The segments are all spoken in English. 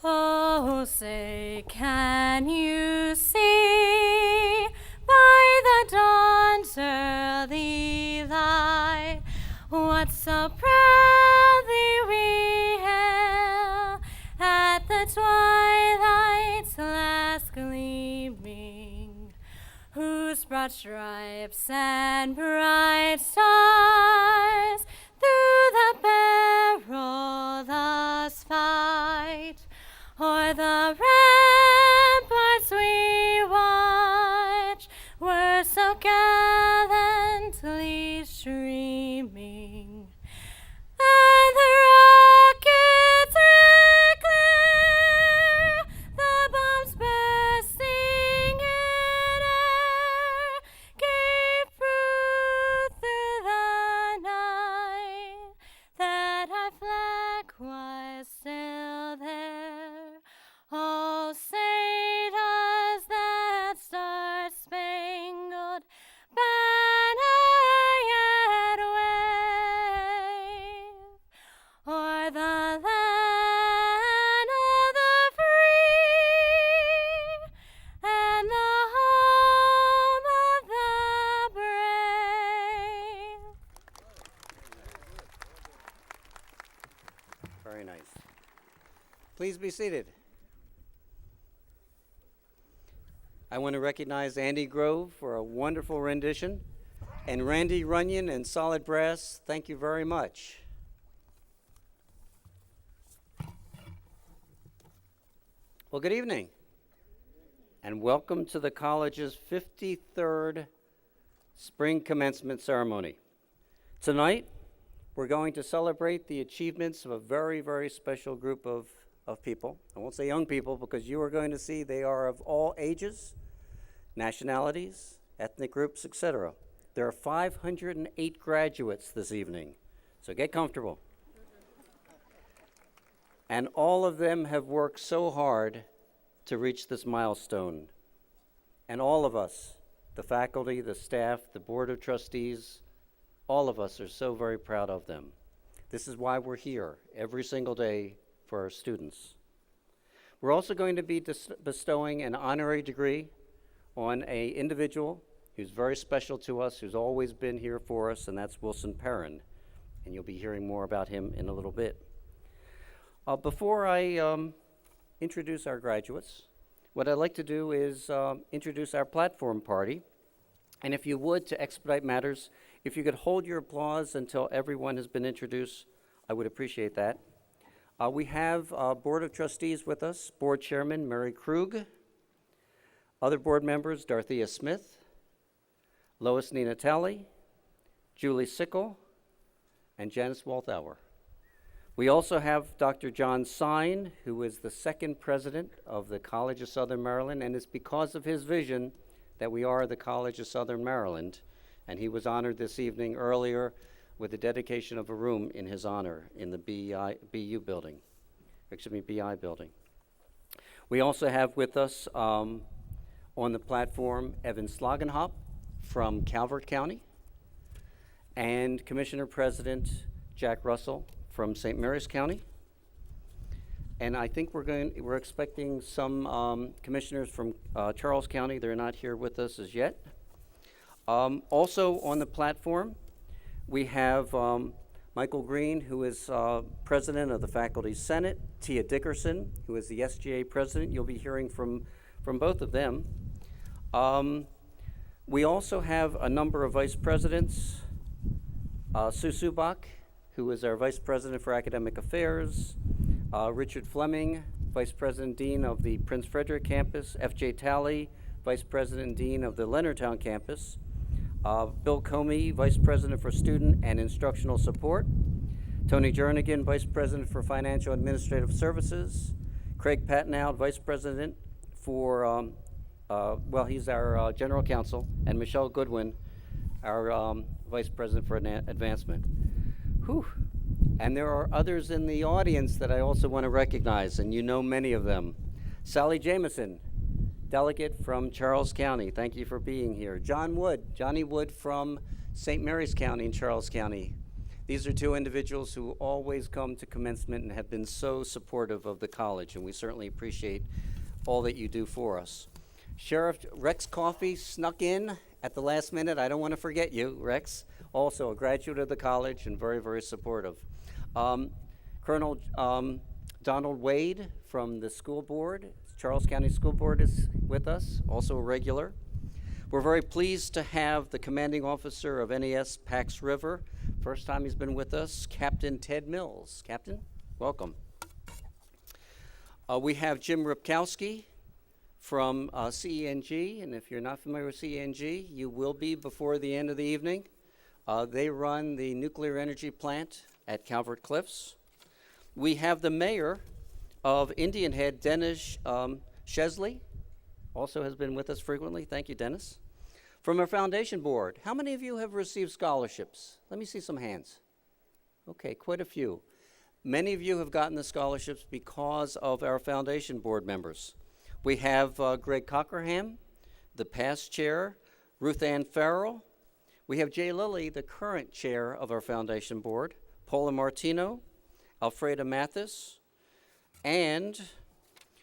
Oh, say, can you see by the dawn's early light what so proudly we hail at the twilight's last gleaming, whose broad stripes and bright stars through the perilous fight o'er the ramparts we watch were so gallantly streaming, and the rockets red glare, the bombs bursting in air, gave proof through the night that our flag was still there. Oh, say does that star-spangled banner yet wave o'er the land of the free and the home of the brave? Very nice. Please be seated. I want to recognize Andy Grove for a wonderful rendition, and Randy Runyon and Solid Brass, thank you very much. Well, good evening, and welcome to the college's 53rd Spring Commencement ceremony. Tonight, we're going to celebrate the achievements of a very, very special group of people. I won't say young people because you are going to see they are of all ages, nationalities, ethnic groups, etc. There are 508 graduates this evening, so get comfortable. And all of them have worked so hard to reach this milestone. And all of us, the faculty, the staff, the board of trustees, all of us are so very proud of them. This is why we're here every single day for our students. We're also going to be bestowing an honorary degree on an individual who's very special to us, who's always been here for us, and that's Wilson Perrin. And you'll be hearing more about him in a little bit. Before I introduce our graduates, what I'd like to do is introduce our platform party. And if you would, to expedite matters, if you could hold your applause until everyone has been introduced, I would appreciate that. We have Board of Trustees with us, Board Chairman Mary Krug, other board members Dorothea Smith, Lois Nina Talley, Julie Sickle, and Janice Walthauer. We also have Dr. John Sine, who is the second president of the College of Southern Maryland, and it's because of his vision that we are the College of Southern Maryland, and he was honored this evening earlier with the dedication of a room in his honor in the BI building. We also have with us on the platform Evan Slagenhop from Calvert County and Commissioner President Jack Russell from St. Mary's County. And I think we're expecting some commissioners from Charles County. They're not here with us as yet. Also on the platform, we have Michael Green, who is president of the Faculty Senate, Tia Dickerson, who is the SGA president. You'll be hearing from both of them. We also have a number of vice presidents. Sue Subak, who is our vice president for academic affairs. Richard Fleming, vice president dean of the Prince Frederick campus. F.J. Talley, vice president and dean of the Leonardtown campus. Bill Comey, vice president for student and instructional support. Tony Jernigan, vice president for financial administrative services. Craig Patnow, vice president for, he's our general counsel, and Michelle Goodwin, our vice president for advancement. Whew. And there are others in the audience that I also want to recognize, and you know many of them. Sally Jameson, delegate from Charles County. Thank you for being here. Johnny Wood from St. Mary's County in Charles County. These are two individuals who always come to commencement and have been so supportive of the college, and we certainly appreciate all that you do for us. Sheriff Rex Coffey snuck in at the last minute. I don't want to forget you, Rex. Also a graduate of the college and very, very supportive. Colonel Donald Wade from the school board, Charles County School Board, is with us, also a regular. We're very pleased to have the commanding officer of NES Pax River. First time he's been with us, Captain Ted Mills. Captain, welcome. We have Jim Ripkowski from CENG, and if you're not familiar with CENG, you will be before the end of the evening. They run the nuclear energy plant at Calvert Cliffs. We have the mayor of Indian Head, Dennis Chesley, also has been with us frequently. Thank you, Dennis. From our foundation board, how many of you have received scholarships? Let me see some hands. Okay, quite a few. Many of you have gotten the scholarships because of our foundation board members. We have Greg Cockerham, the past chair, Ruth Ann Farrell. We have Jay Lilly, the current chair of our foundation board, Paula Martino, Alfreda Mathis, and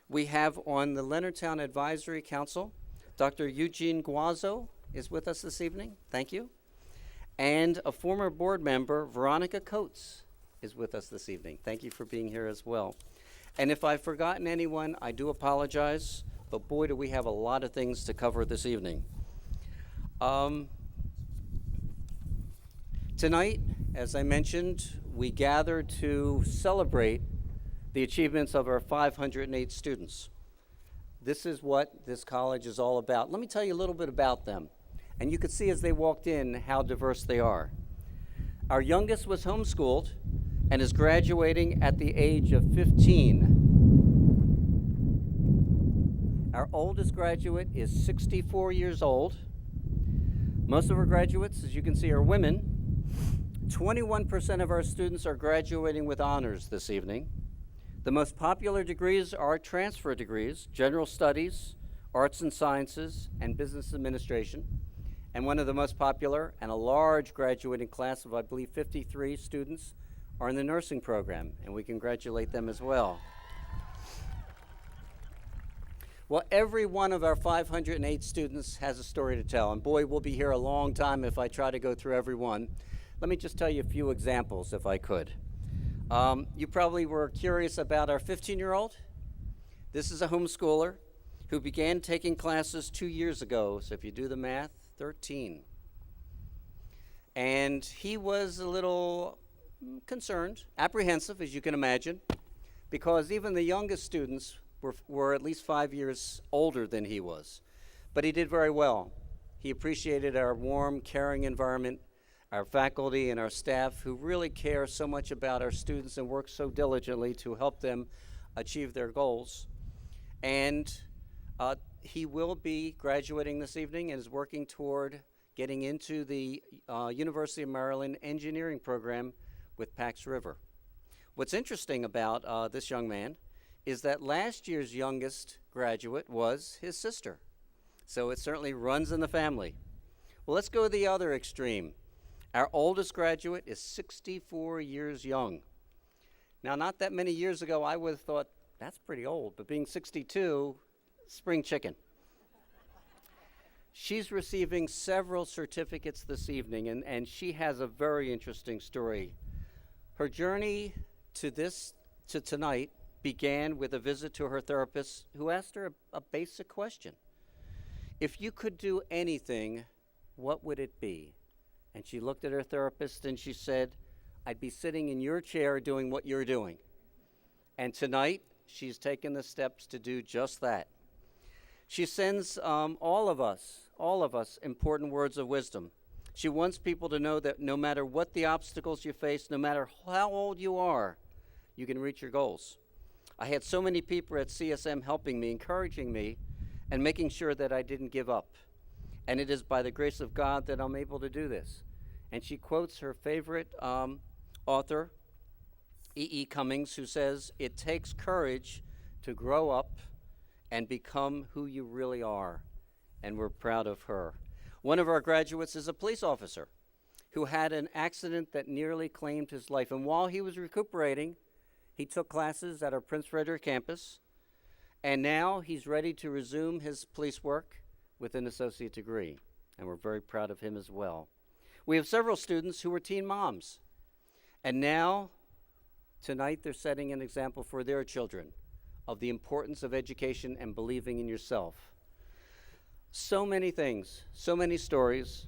we have on the Leonardtown Advisory Council, Dr. Eugene Guazzo is with us this evening. Thank you. And a former board member, Veronica Coates, is with us this evening. Thank you for being here as well. And if I've forgotten anyone, I do apologize, but boy, do we have a lot of things to cover this evening. Tonight, as I mentioned, we gather to celebrate the achievements of our 508 students. This is what this college is all about. Let me tell you a little bit about them. And you could see as they walked in how diverse they are. Our youngest was homeschooled and is graduating at the age of 15. Our oldest graduate is 64 years old. Most of our graduates, as you can see, are women. 21% of our students are graduating with honors this evening. The most popular degrees are transfer degrees, general studies, arts and sciences, and business administration. And one of the most popular and a large graduating class of, I believe, 53 students are in the nursing program, and we congratulate them as well. Well, every one of our 508 students has a story to tell, and boy, we'll be here a long time if I try to go through every one. Let me just tell you a few examples if I could. You probably were curious about our 15-year-old. This is a homeschooler who began taking classes 2 years ago, so if you do the math, 13. And he was a little concerned, apprehensive, as you can imagine, because even the youngest students were at least 5 years older than he was. But he did very well. He appreciated our warm, caring environment, our faculty and our staff who really care so much about our students and work so diligently to help them achieve their goals. And he will be graduating this evening and is working toward getting into the University of Maryland engineering program with Pax River. What's interesting about this young man is that last year's youngest graduate was his sister. So it certainly runs in the family. Well, let's go to the other extreme. Our oldest graduate is 64 years young. Now, not that many years ago, I would have thought, that's pretty old, but being 62, spring chicken. She's receiving several certificates this evening, and she has a very interesting story. Her journey to tonight began with a visit to her therapist who asked her a basic question. If you could do anything, what would it be? And she looked at her therapist and she said, I'd be sitting in your chair doing what you're doing. And tonight, she's taken the steps to do just that. She sends all of us important words of wisdom. She wants people to know that no matter what the obstacles you face, no matter how old you are, you can reach your goals. I had so many people at CSM helping me, encouraging me, and making sure that I didn't give up. And it is by the grace of God that I'm able to do this. And she quotes her favorite author, E.E. Cummings, who says, it takes courage to grow up and become who you really are. And we're proud of her. One of our graduates is a police officer who had an accident that nearly claimed his life. And while he was recuperating, he took classes at our Prince Frederick campus. And now he's ready to resume his police work with an associate degree, and we're very proud of him as well. We have several students who are teen moms, and now, tonight, they're setting an example for their children of the importance of education and believing in yourself. So many things, so many stories,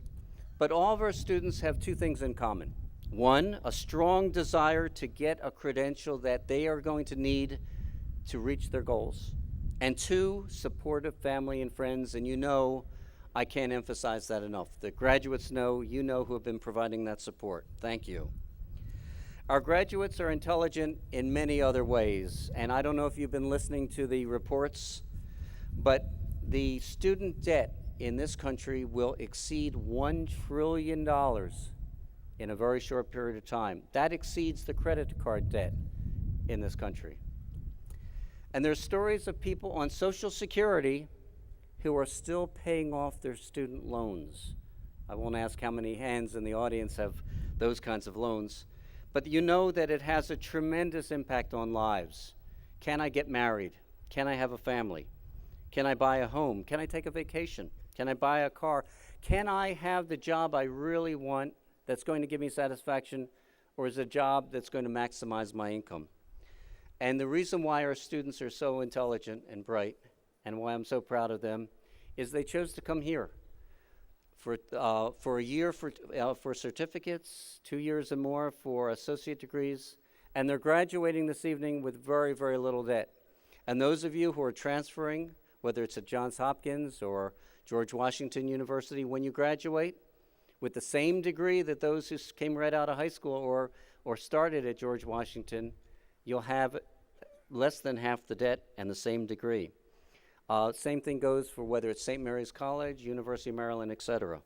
but all of our students have two things in common. One, a strong desire to get a credential that they are going to need to reach their goals. And two, supportive family and friends, and you know, I can't emphasize that enough. The graduates know, you know who have been providing that support. Thank you. Our graduates are intelligent in many other ways, and I don't know if you've been listening to the reports, but the student debt in this country will exceed $1 trillion in a very short period of time. That exceeds the credit card debt in this country. And there's stories of people on Social Security who are still paying off their student loans. I won't ask how many hands in the audience have those kinds of loans, but you know that it has a tremendous impact on lives. Can I get married? Can I have a family? Can I buy a home? Can I take a vacation? Can I buy a car? Can I have the job I really want that's going to give me satisfaction, or is it a job that's going to maximize my income? And the reason why our students are so intelligent and bright, and why I'm so proud of them, is they chose to come here for a year for certificates, 2 years and more for associate degrees, and they're graduating this evening with very, very little debt. And those of you who are transferring, whether it's at Johns Hopkins or George Washington University, when you graduate with the same degree that those who came right out of high school or started at George Washington, you'll have less than half the debt and the same degree. Same thing goes for whether it's St. Mary's College, University of Maryland, etc.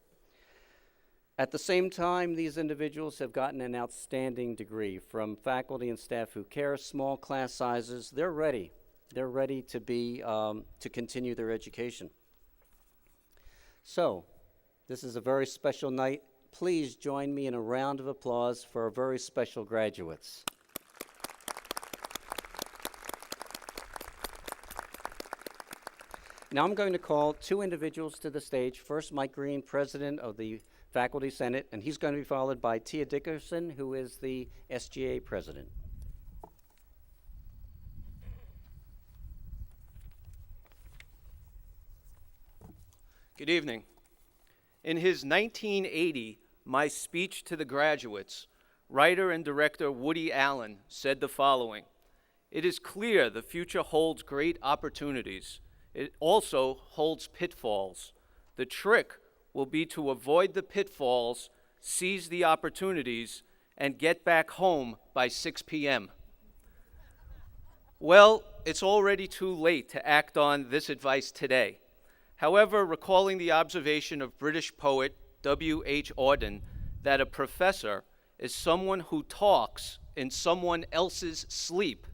At the same time, these individuals have gotten an outstanding degree from faculty and staff who care, small class sizes. They're ready. They're ready to to continue their education. So, this is a very special night. Please join me in a round of applause for our very special graduates. Now I'm going to call two individuals to the stage. First, Mike Green, President of the Faculty Senate, and he's going to be followed by Tia Dickerson, who is the SGA President. Good evening. In his 1980 My Speech to the Graduates, writer and director Woody Allen said the following: "It is clear the future holds great opportunities. It also holds pitfalls. The trick will be to avoid the pitfalls, seize the opportunities, and get back home by 6 p.m. Well, it's already too late to act on this advice today. However, recalling the observation of British poet W.H. Auden that a professor is someone who talks in someone else's sleep,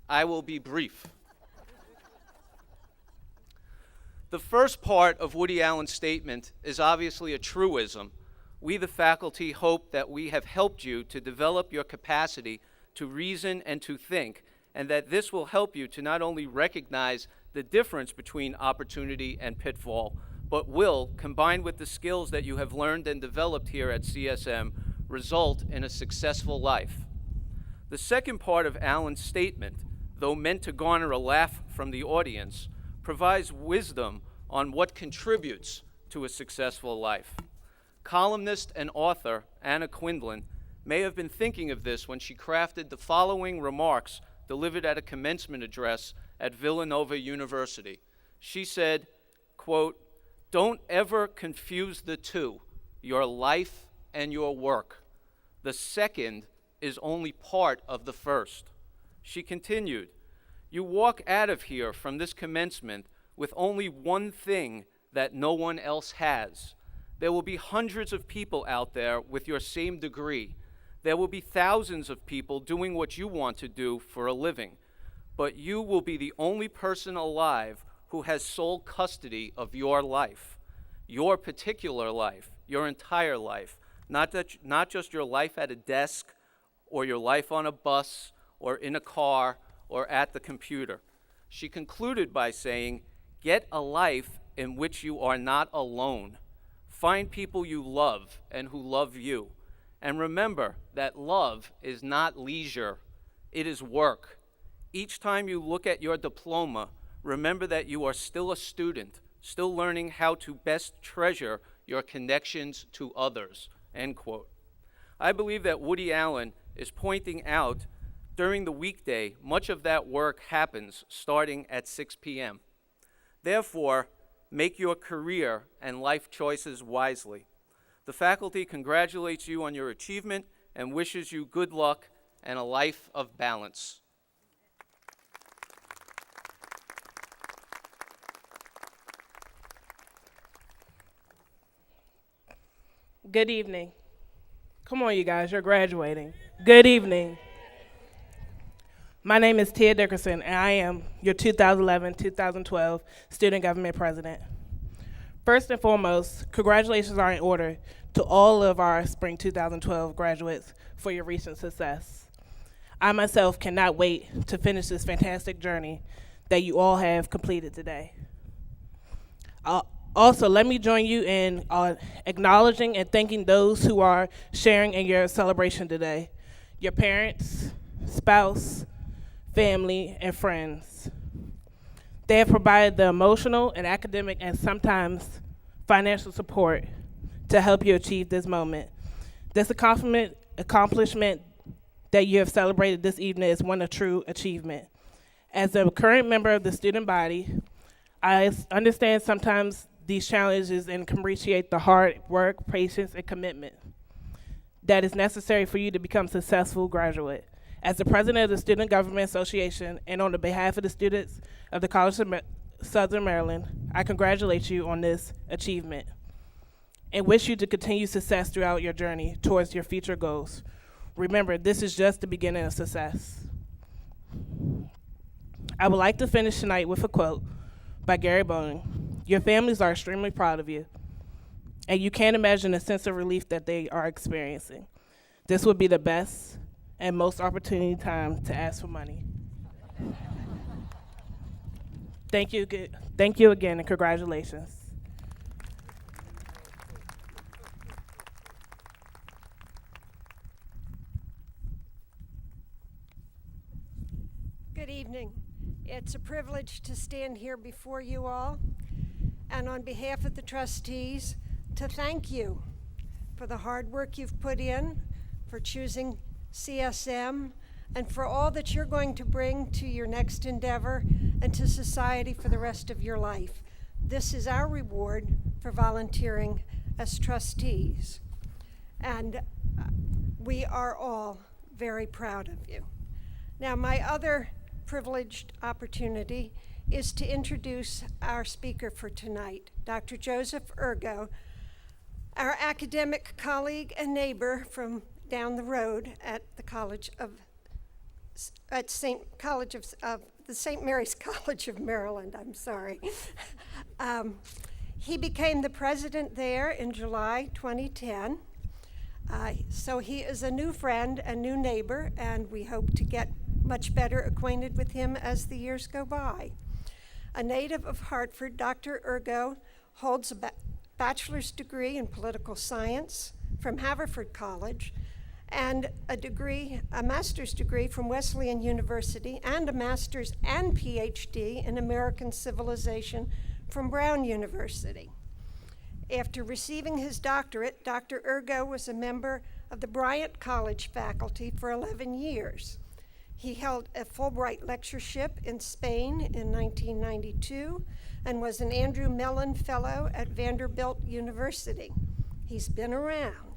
I will be brief. The first part of Woody Allen's statement is obviously a truism. We, the faculty, hope that we have helped you to develop your capacity to reason and to think, and that this will help you to not only recognize the difference between opportunity and pitfall, but will, combined with the skills that you have learned and developed here at CSM, result in a successful life. The second part of Allen's statement, though meant to garner a laugh from the audience, provides wisdom on what contributes to a successful life. Columnist and author Anna Quindlen may have been thinking of this when she crafted the following remarks delivered at a commencement address at Villanova University. She said, quote, "Don't ever confuse the two, your life and your work. The second is only part of the first." She continued, "You walk out of here from this commencement with only one thing that no one else has. There will be hundreds of people out there with your same degree. There will be thousands of people doing what you want to do for a living. But you will be the only person alive who has sole custody of your life, your particular life, your entire life, not just your life at a desk or your life on a bus or in a car or at the computer." She concluded by saying, "Get a life in which you are not alone. Find people you love and who love you. And remember that love is not leisure, it is work. Each time you look at your diploma, remember that you are still a student, still learning how to best treasure your connections to others," end quote. I believe that Woody Allen is pointing out during the weekday, much of that work happens starting at 6 p.m. Therefore, make your career and life choices wisely. The faculty congratulates you on your achievement and wishes you good luck and a life of balance. Good evening. Come on, you guys, you're graduating. Good evening. My name is Tia Dickerson, and I am your 2011-2012 Student Government President. First and foremost, congratulations are in order to all of our Spring 2012 graduates for your recent success. I myself cannot wait to finish this fantastic journey that you all have completed today. Also, let me join you in acknowledging and thanking those who are sharing in your celebration today. Your parents, spouse, family, and friends. They have provided the emotional and academic and sometimes financial support to help you achieve this moment. This accomplishment that you have celebrated this evening is one of true achievement. As a current member of the student body, I understand sometimes these challenges and can appreciate the hard work, patience, and commitment that is necessary for you to become a successful graduate. As the president of the Student Government Association and on the behalf of the students of the College of Southern Maryland, I congratulate you on this achievement and wish you to continue success throughout your journey towards your future goals. Remember, this is just the beginning of success. I would like to finish tonight with a quote by Gary Bowen. Your families are extremely proud of you, and you can't imagine the sense of relief that they are experiencing. This would be the best and most opportune time to ask for money. Thank you again, and congratulations. Good evening. It's a privilege to stand here before you all, and on behalf of the trustees, to thank you for the hard work you've put in, for choosing CSM, and for all that you're going to bring to your next endeavor and to society for the rest of your life. This is our reward for volunteering as trustees, and we are all very proud of you. Now, my other privileged opportunity is to introduce our speaker for tonight, Dr. Joseph Ergo, our academic colleague and neighbor from down the road at the St. Mary's College of Maryland. I'm sorry. He became the president there in July 2010. So he is a new friend and new neighbor, and we hope to get much better acquainted with him as the years go by. A native of Hartford, Dr. Ergo holds a bachelor's degree in political science from Haverford College, and a master's degree from Wesleyan University, and a master's and PhD in American Civilization from Brown University. After receiving his doctorate, Dr. Ergo was a member of the Bryant College faculty for 11 years. He held a Fulbright lectureship in Spain in 1992 and was an Andrew Mellon Fellow at Vanderbilt University. He's been around.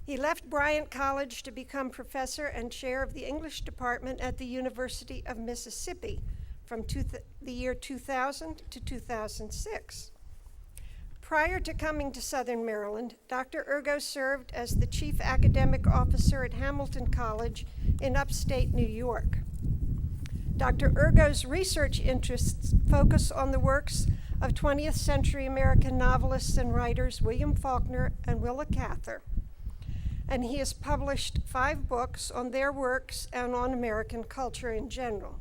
He left Bryant College to become professor and chair of the English department at the University of Mississippi from the year 2000 to 2006. Prior to coming to Southern Maryland, Dr. Ergo served as the chief academic officer at Hamilton College in upstate New York. Dr. Ergo's research interests focus on the works of 20th century American novelists and writers William Faulkner and Willa Cather, and he has published 5 books on their works and on American culture in general.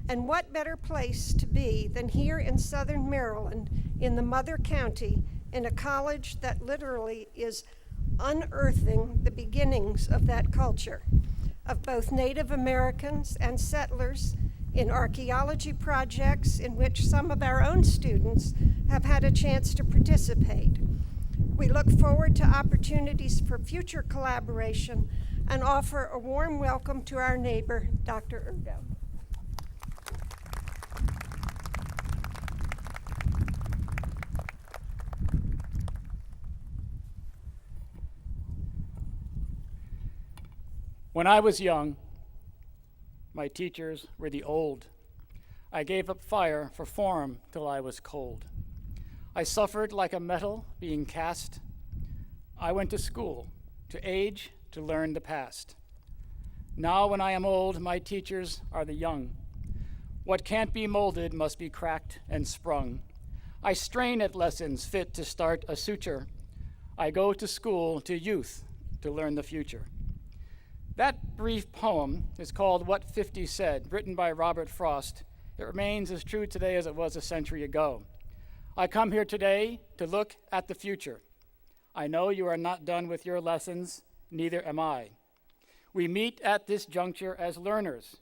And what better place to be than here in Southern Maryland, in the mother county, in a college that literally is unearthing the beginnings of that culture, of both Native Americans and settlers, in archaeology projects in which some of our own students have had a chance to participate. We look forward to opportunities for future collaboration and offer a warm welcome to our neighbor, Dr. Ergo. When I was young, my teachers were the old. I gave up fire for form till I was cold. I suffered like a metal being cast. I went to school, to age, to learn the past. Now when I am old, my teachers are the young. What can't be molded must be cracked and sprung. I strain at lessons fit to start a suture. I go to school, to youth, to learn the future. That brief poem is called What 50 Said, written by Robert Frost. It remains as true today as it was a century ago. I come here today to look at the future. I know you are not done with your lessons, neither am I. We meet at this juncture as learners.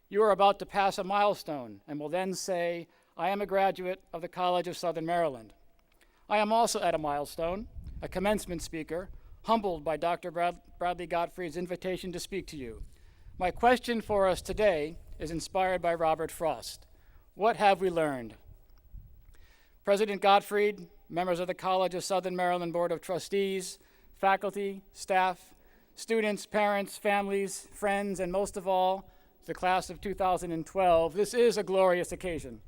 You are about to pass a milestone and will then say, I am a graduate of the College of Southern Maryland. I am also at a milestone, a commencement speaker, humbled by Dr. Bradley Gottfried's invitation to speak to you. My question for us today is inspired by Robert Frost. What have we learned? President Gottfried, members of the College of Southern Maryland Board of Trustees, faculty, staff, students, parents, families, friends, and most of all, the class of 2012, this is a glorious occasion,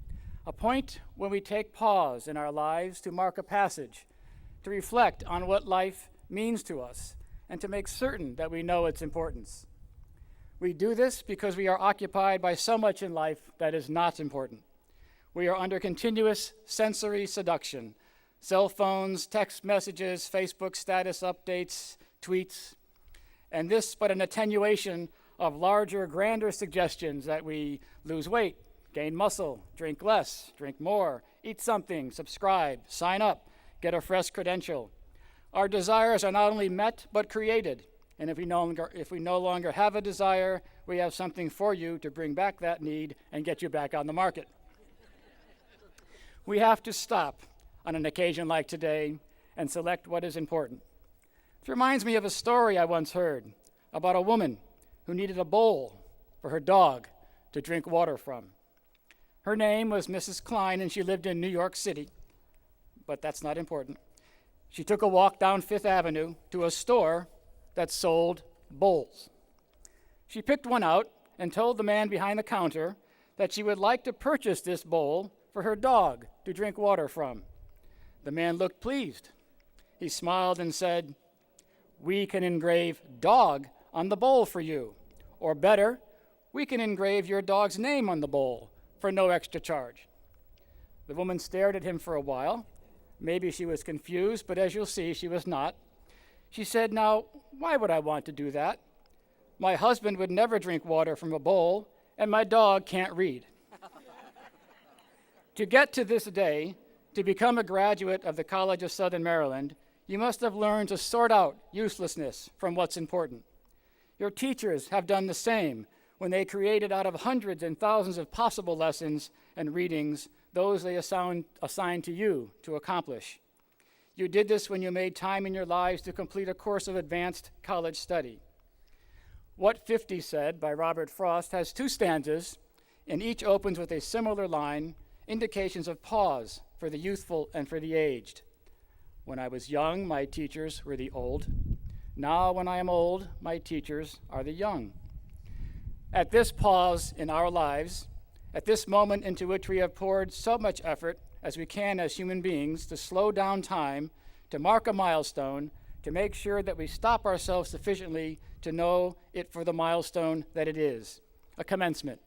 a point when we take pause in our lives to mark a passage, to reflect on what life means to us, and to make certain that we know its importance. We do this because we are occupied by so much in life that is not important. We are under continuous sensory seduction, cell phones, text messages, Facebook status updates, tweets, and this but an attenuation of larger, grander suggestions that we lose weight, gain muscle, drink less, drink more, eat something, subscribe, sign up, get a fresh credential. Our desires are not only met, but created. And if we no longer have a desire, we have something for you to bring back that need and get you back on the market. We have to stop on an occasion like today and select what is important. It reminds me of a story I once heard about a woman who needed a bowl for her dog to drink water from. Her name was Mrs. Klein, and she lived in New York City, but that's not important. She took a walk down Fifth Avenue to a store that sold bowls. She picked one out and told the man behind the counter that she would like to purchase this bowl for her dog to drink water from. The man looked pleased. He smiled and said, "We can engrave dog on the bowl for you. Or better, we can engrave your dog's name on the bowl for no extra charge." The woman stared at him for a while. Maybe she was confused, but as you'll see, she was not. She said, "Now, why would I want to do that? My husband would never drink water from a bowl, and my dog can't read." To get to this day, to become a graduate of the College of Southern Maryland, you must have learned to sort out uselessness from what's important. Your teachers have done the same when they created out of hundreds and thousands of possible lessons and readings those they assigned to you to accomplish. You did this when you made time in your lives to complete a course of advanced college study. What 50 Said by Robert Frost has 2 stanzas, and each opens with a similar line, indications of pause for the youthful and for the aged. When I was young, my teachers were the old. Now when I am old, my teachers are the young. At this pause in our lives, at this moment into which we have poured so much effort as we can as human beings to slow down time, to mark a milestone, to make sure that we stop ourselves sufficiently to know it for the milestone that it is, a commencement.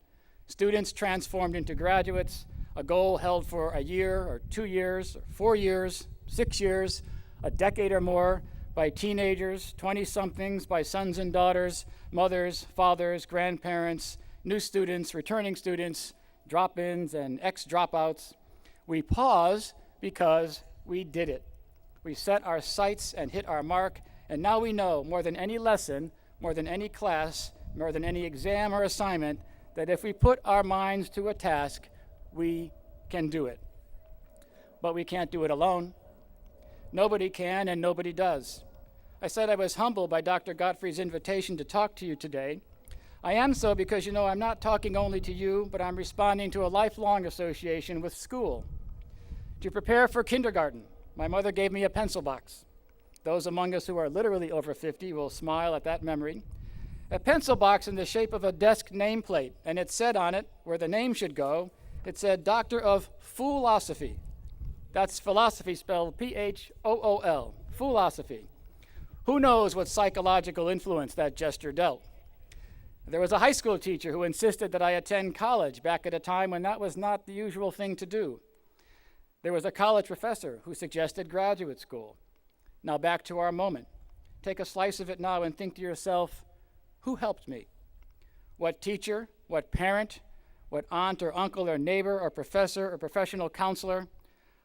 Students transformed into graduates, a goal held for a year or 2 years or 4 years, 6 years, a decade or more, by teenagers, 20-somethings, by sons and daughters, mothers, fathers, grandparents, new students, returning students, drop-ins and ex-dropouts. We pause because we did it. We set our sights and hit our mark, and now we know more than any lesson, more than any class, more than any exam or assignment, that if we put our minds to a task, we can do it. But we can't do it alone. Nobody can and nobody does. I said I was humbled by Dr. Godfrey's invitation to talk to you today. I am so because, I'm not talking only to you, but I'm responding to a lifelong association with school. To prepare for kindergarten, my mother gave me a pencil box. Those among us who are literally over 50 will smile at that memory. A pencil box in the shape of a desk nameplate, and it said on it, where the name should go, it said Doctor of Foolosophy. That's philosophy spelled P-H-O-O-L, Foolosophy. Who knows what psychological influence that gesture dealt? There was a high school teacher who insisted that I attend college back at a time when that was not the usual thing to do. There was a college professor who suggested graduate school. Now back to our moment. Take a slice of it now and think to yourself, who helped me? What teacher, what parent, what aunt or uncle or neighbor or professor or professional counselor?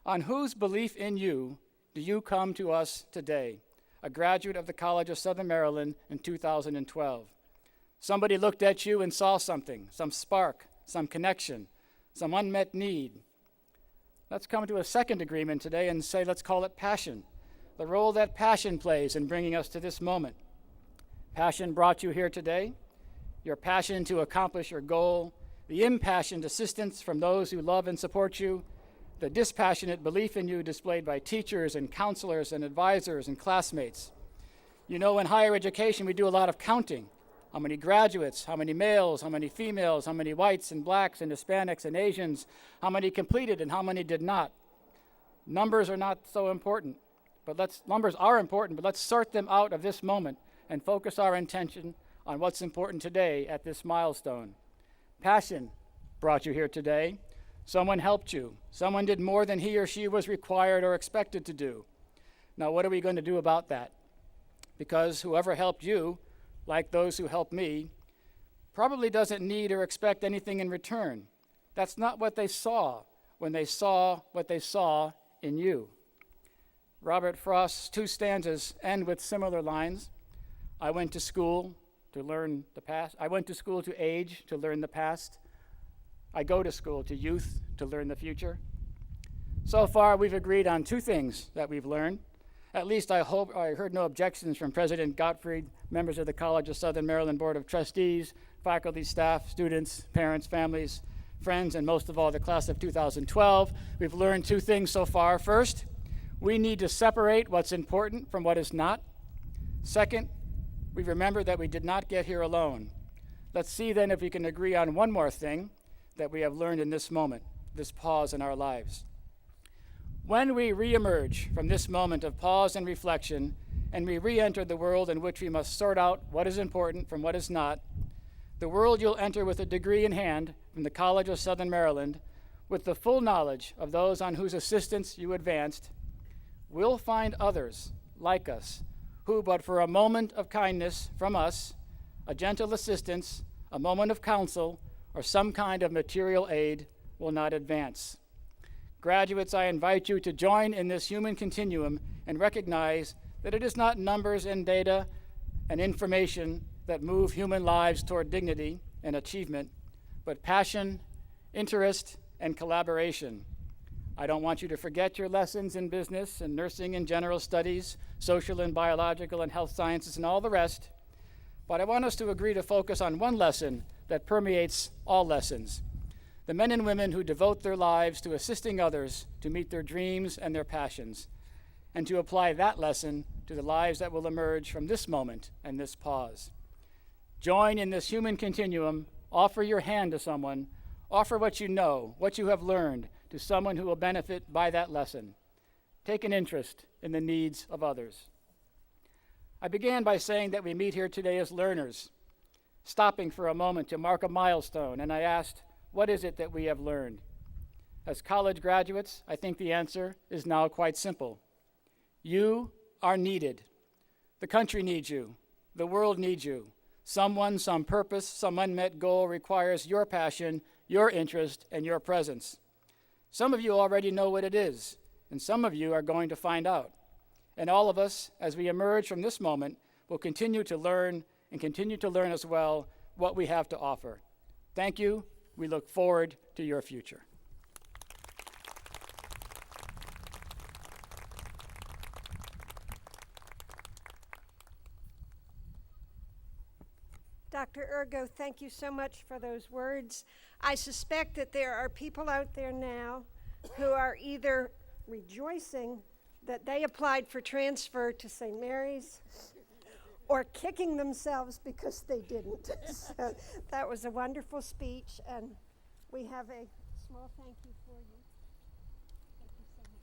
On whose belief in you do you come to us today, a graduate of the College of Southern Maryland in 2012? Somebody looked at you and saw something, some spark, some connection, some unmet need. Let's come to a second agreement today and say, let's call it passion, the role that passion plays in bringing us to this moment. Passion brought you here today, your passion to accomplish your goal, the impassioned assistance from those who love and support you, the dispassionate belief in you displayed by teachers and counselors and advisors and classmates. In higher education, we do a lot of counting. How many graduates, how many males, how many females, how many whites and blacks and Hispanics and Asians, how many completed and how many did not. Numbers are not so important, numbers are important, but let's sort them out of this moment and focus our attention on what's important today at this milestone. Passion brought you here today. Someone helped you. Someone did more than he or she was required or expected to do. Now, what are we going to do about that? Because whoever helped you, like those who helped me, probably doesn't need or expect anything in return. That's not what they saw when they saw what they saw in you. Robert Frost's two stanzas end with similar lines. I went to school to learn the past. I went to school to age to learn the past. I go to school to youth to learn the future. So far, we've agreed on two things that we've learned. At least I hope I heard no objections from President Gottfried, members of the College of Southern Maryland Board of Trustees, faculty, staff, students, parents, families, friends, and most of all, the class of 2012. We've learned two things so far. First, we need to separate what's important from what is not. Second, we remember that we did not get here alone. Let's see then if we can agree on one more thing that we have learned in this moment, this pause in our lives. When we reemerge from this moment of pause and reflection, and we re-enter the world in which we must sort out what is important from what is not, the world you'll enter with a degree in hand from the College of Southern Maryland, with the full knowledge of those on whose assistance you advanced, we'll find others like us, who but for a moment of kindness from us, a gentle assistance, a moment of counsel, or some kind of material aid, will not advance. Graduates, I invite you to join in this human continuum and recognize that it is not numbers and data and information that move human lives toward dignity and achievement, but passion, interest, and collaboration. I don't want you to forget your lessons in business and nursing and general studies, social and biological and health sciences and all the rest, but I want us to agree to focus on one lesson that permeates all lessons. The men and women who devote their lives to assisting others to meet their dreams and their passions, and to apply that lesson to the lives that will emerge from this moment and this pause. Join in this human continuum, offer your hand to someone, offer what you know, what you have learned to someone who will benefit by that lesson. Take an interest in the needs of others. I began by saying that we meet here today as learners, stopping for a moment to mark a milestone, and I asked, what is it that we have learned? As college graduates, I think the answer is now quite simple. You are needed. The country needs you. The world needs you. Someone, some purpose, some unmet goal requires your passion, your interest, and your presence. Some of you already know what it is, and some of you are going to find out. And all of us, as we emerge from this moment, will continue to learn and continue to learn as well what we have to offer. Thank you. We look forward to your future. Dr. Ergo, thank you so much for those words. I suspect that there are people out there now who are either rejoicing that they applied for transfer to St. Mary's or kicking themselves because they didn't. So that was a wonderful speech, and we have a small thank you for you. Thank you so much.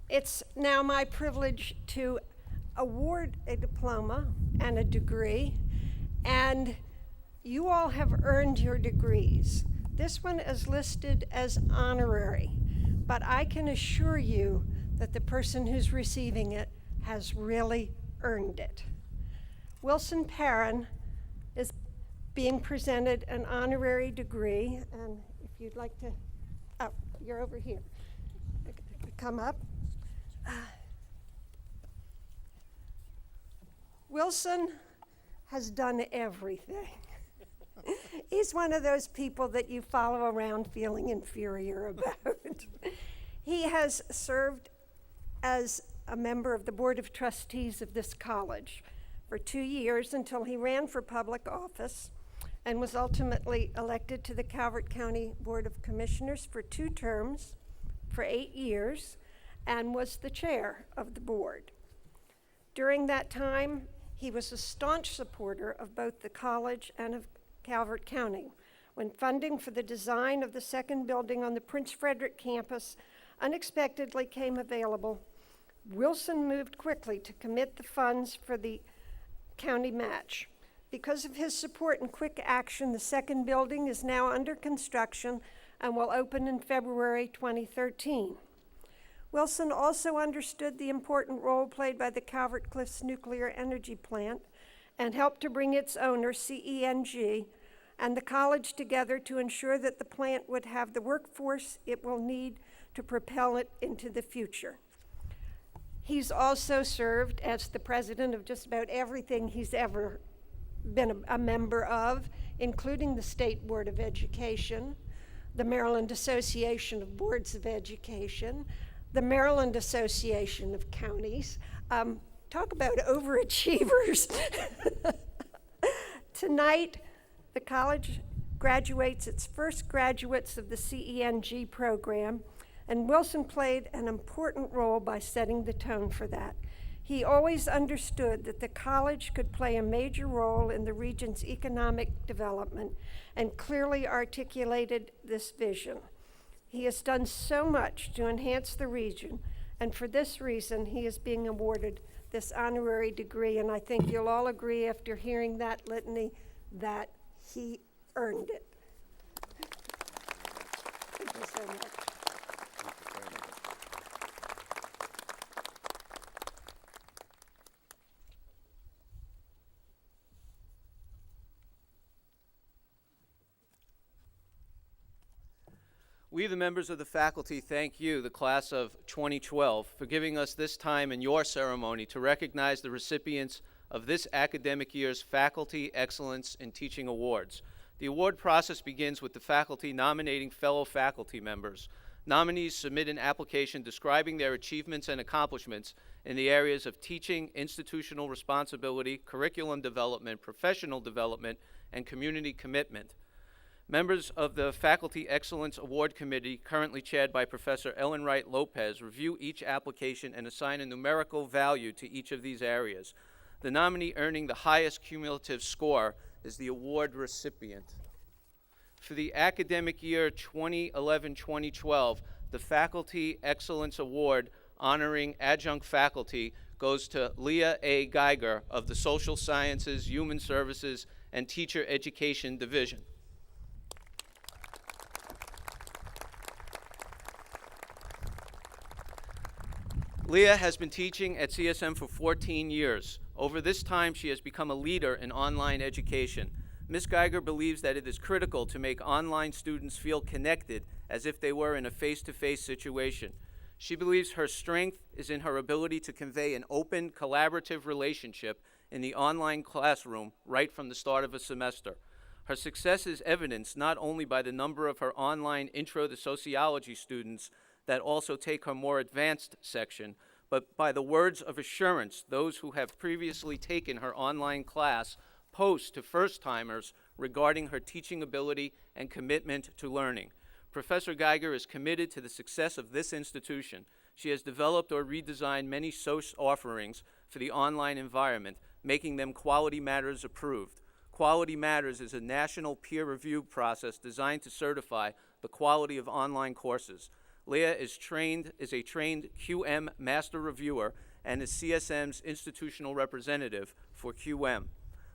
It's now my privilege to award a diploma and a degree, and you all have earned your degrees. This one is listed as honorary, but I can assure you that the person who's receiving it has really earned it. Wilson Perrin is being presented an honorary degree, and if you'd like to, oh, you're over here. Come up. Wilson has done everything. He's one of those people that you follow around feeling inferior about. He has served as a member of the Board of Trustees of this college for 2 years until he ran for public office and was ultimately elected to the Calvert County Board of Commissioners for 2 terms for 8 years and was the chair of the board. During that time, he was a staunch supporter of both the college and of Calvert County. When funding for the design of the second building on the Prince Frederick campus unexpectedly came available, Wilson moved quickly to commit the funds for the county match. Because of his support and quick action, the second building is now under construction and will open in February 2013. Wilson also understood the important role played by the Calvert Cliffs Nuclear Energy Plant and helped to bring its owner, CENG, and the college together to ensure that the plant would have the workforce it will need to propel it into the future. He's also served as the president of just about everything he's ever been a member of, including the State Board of Education, the Maryland Association of Boards of Education, the Maryland Association of Counties. Talk about overachievers. Tonight, the college graduates its first graduates of the CENG program, and Wilson played an important role by setting the tone for that. He always understood that the college could play a major role in the region's economic development and clearly articulated this vision. He has done so much to enhance the region, and for this reason, he is being awarded this honorary degree, and I think you'll all agree after hearing that litany that he earned it. Thank you so much. We, the members of the faculty, thank you, the class of 2012, for giving us this time in your ceremony to recognize the recipients of this academic year's Faculty Excellence in Teaching Awards. The award process begins with the faculty nominating fellow faculty members. Nominees submit an application describing their achievements and accomplishments in the areas of teaching, institutional responsibility, curriculum development, professional development, and community commitment. Members of the Faculty Excellence Award Committee, currently chaired by Professor Ellen Wright Lopez, review each application and assign a numerical value to each of these areas. The nominee earning the highest cumulative score is the award recipient. For the academic year 2011-2012, the Faculty Excellence Award honoring adjunct faculty goes to Leah A. Geiger of the Social Sciences, Human Services, and Teacher Education Division. Leah has been teaching at CSM for 14 years. Over this time, she has become a leader in online education. Ms. Geiger believes that it is critical to make online students feel connected as if they were in a face-to-face situation. She believes her strength is in her ability to convey an open, collaborative relationship in the online classroom right from the start of a semester. Her success is evidenced not only by the number of her online Intro to Sociology students that also take her more advanced section, but by the words of assurance those who have previously taken her online class post to first-timers regarding her teaching ability and commitment to learning. Professor Geiger is committed to the success of this institution. She has developed or redesigned many SOS offerings for the online environment, making them Quality Matters approved. Quality Matters is a national peer review process designed to certify the quality of online courses. Leah is a trained QM Master Reviewer and is CSM's institutional representative for QM.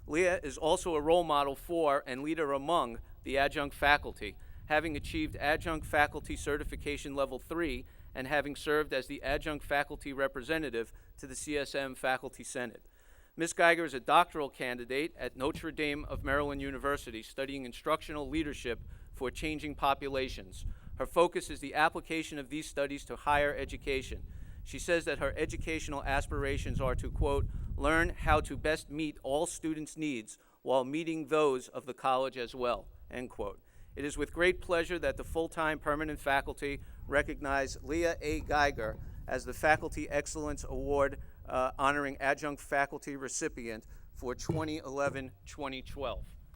Leah is also a role model for and leader among the adjunct faculty, having achieved Adjunct Faculty Certification Level 3 and having served as the Adjunct Faculty Representative to the CSM Faculty Senate. Ms. Geiger is a doctoral candidate at Notre Dame of Maryland University studying instructional leadership for changing populations. Her focus is the application of these studies to higher education. She says that her educational aspirations are to, quote, learn how to best meet all students' needs while meeting those of the college as well, end quote. It is with great pleasure that the full-time permanent faculty recognize Leah A. Geiger as the Faculty Excellence Award honoring adjunct faculty recipient for 2011-2012.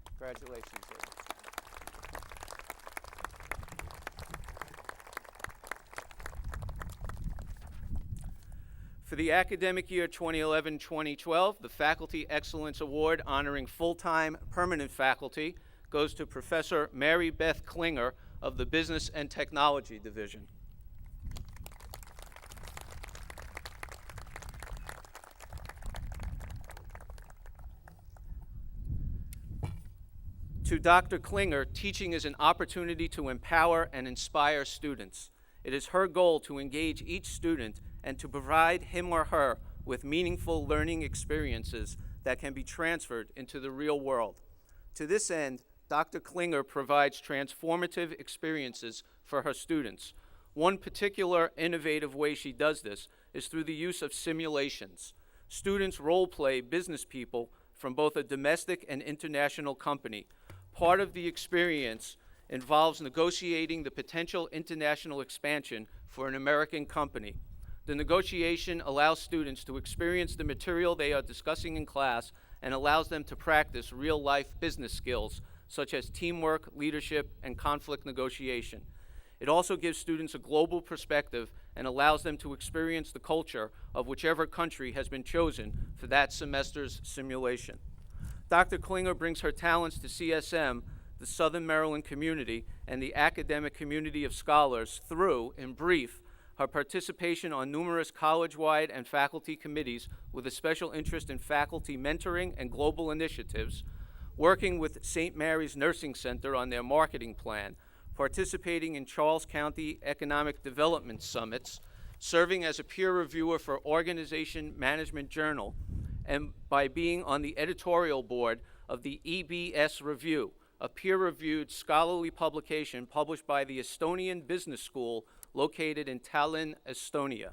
Congratulations, Leah. For the academic year 2011-2012, the Faculty Excellence Award honoring full-time permanent faculty goes to Professor Mary Beth Klinger of the Business and Technology Division. To Dr. Klinger, teaching is an opportunity to empower and inspire students. It is her goal to engage each student and to provide him or her with meaningful learning experiences that can be transferred into the real world. To this end, Dr. Klinger provides transformative experiences for her students. One particular innovative way she does this is through the use of simulations. Students role-play business people from both a domestic and international company. Part of the experience involves negotiating the potential international expansion for an American company. The negotiation allows students to experience the material they are discussing in class and allows them to practice real-life business skills such as teamwork, leadership, and conflict negotiation. It also gives students a global perspective and allows them to experience the culture of whichever country has been chosen for that semester's simulation. Dr. Klinger brings her talents to CSM, the Southern Maryland community, and the academic community of scholars through, in brief, her participation on numerous college-wide and faculty committees with a special interest in faculty mentoring and global initiatives, working with St. Mary's Nursing Center on their marketing plan, participating in Charles County Economic Development Summits, serving as a peer reviewer for Organization Management Journal, and by being on the editorial board of the EBS Review, a peer-reviewed scholarly publication published by the Estonian Business School located in Tallinn, Estonia.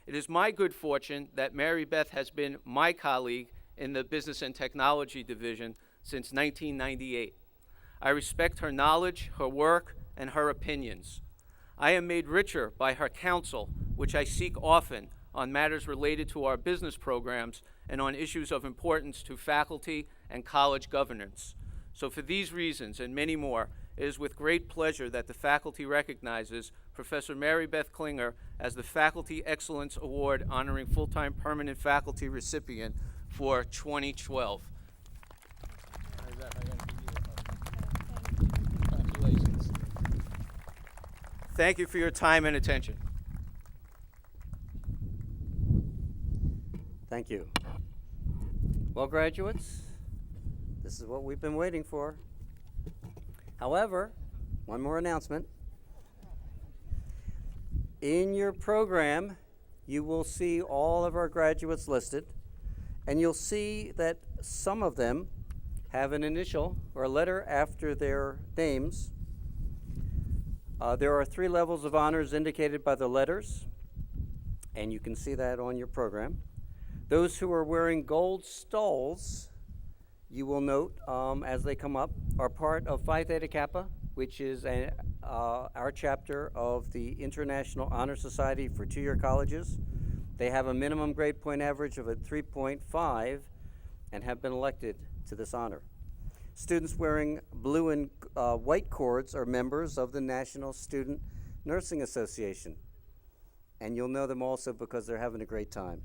It is my good fortune that Mary Beth has been my colleague in the Business and Technology Division since 1998. I respect her knowledge, her work, and her opinions. I am made richer by her counsel, which I seek often on matters related to our business programs and on issues of importance to faculty and college governance. So for these reasons and many more, it is with great pleasure that the faculty recognizes Professor Mary Beth Klinger as the Faculty Excellence Award honoring full-time permanent faculty recipient for 2012. Congratulations. Thank you for your time and attention. Thank you. Well, graduates, this is what we've been waiting for. However, one more announcement. In your program, you will see all of our graduates listed, and you'll see that some of them have an initial or a letter after their names. There are 3 levels of honors indicated by the letters, and you can see that on your program. Those who are wearing gold stalls, you will note as they come up, are part of Phi Theta Kappa, which is our chapter of the International Honor Society for 2-year colleges. They have a minimum grade point average of a 3.5 and have been elected to this honor. Students wearing blue and white cords are members of the National Student Nursing Association, and you'll know them also because they're having a great time.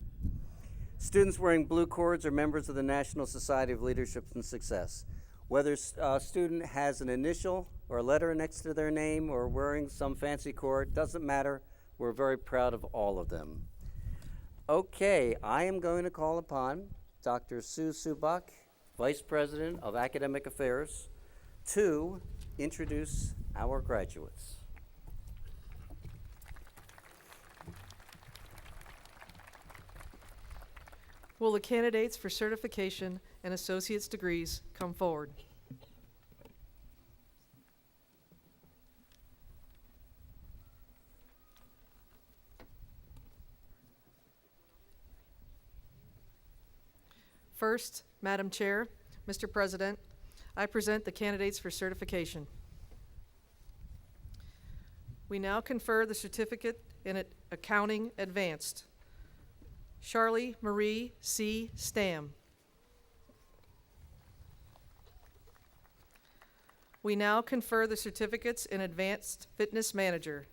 Students wearing blue cords are members of the National Society of Leadership and Success. Whether a student has an initial or a letter next to their name or wearing some fancy cord, doesn't matter. We're very proud of all of them. Okay, I am going to call upon Dr. Sue Subak, Vice President of Academic Affairs, to introduce our graduates. Will the candidates for certification and associate's degrees come forward? First, Madam Chair, Mr. President, I present the candidates for certification. We now confer the certificate in Accounting Advanced. Charlie Marie C. Stam. We now confer the certificates in Advanced Fitness Manager.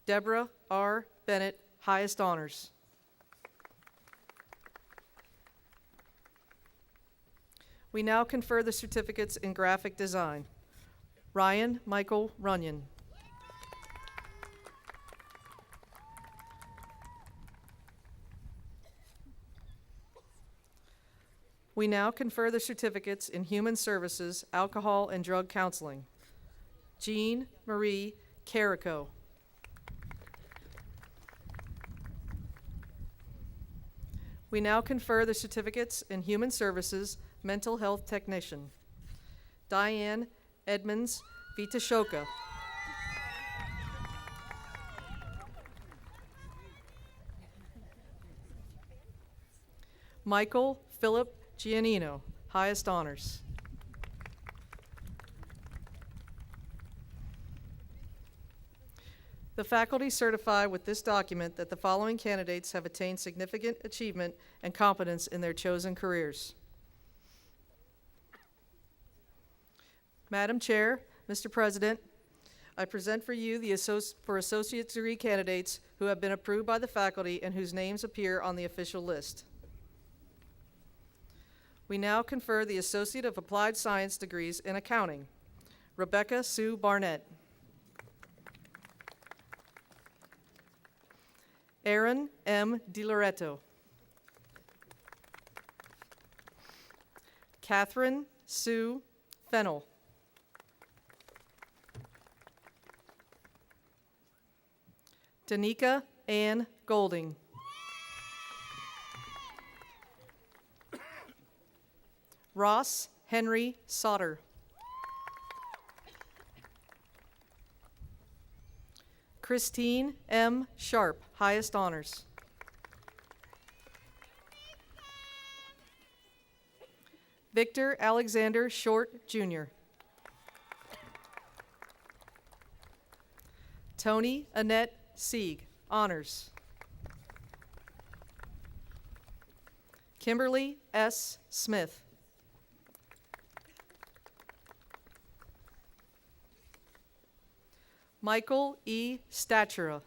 Deborah R. Bennett, highest honors. We now confer the certificates in Graphic Design. Ryan Michael Runyon. We now confer the certificates in Human Services, Alcohol and Drug Counseling. Jean Marie Carrico. We now confer the certificates in Human Services Mental Health Technician. Diane Edmonds Vitashoka. Michael Philip Giannino, highest honors. The faculty certify with this document that the following candidates have attained significant achievement and competence in their chosen careers. Madam Chair, Mr. President, I present for you the associate degree candidates who have been approved by the faculty and whose names appear on the official list. We now confer the Associate of Applied Science degrees in Accounting. Rebecca Sue Barnett. Aaron M. DiLoretto. Catherine Sue Fennell. Danica Ann Golding. Ross Henry Sauter. Christine M. Sharp, highest honors. Victor Alexander Short, Jr. Tony Annette Sieg, honors. Kimberly S. Smith. Michael E. Statura.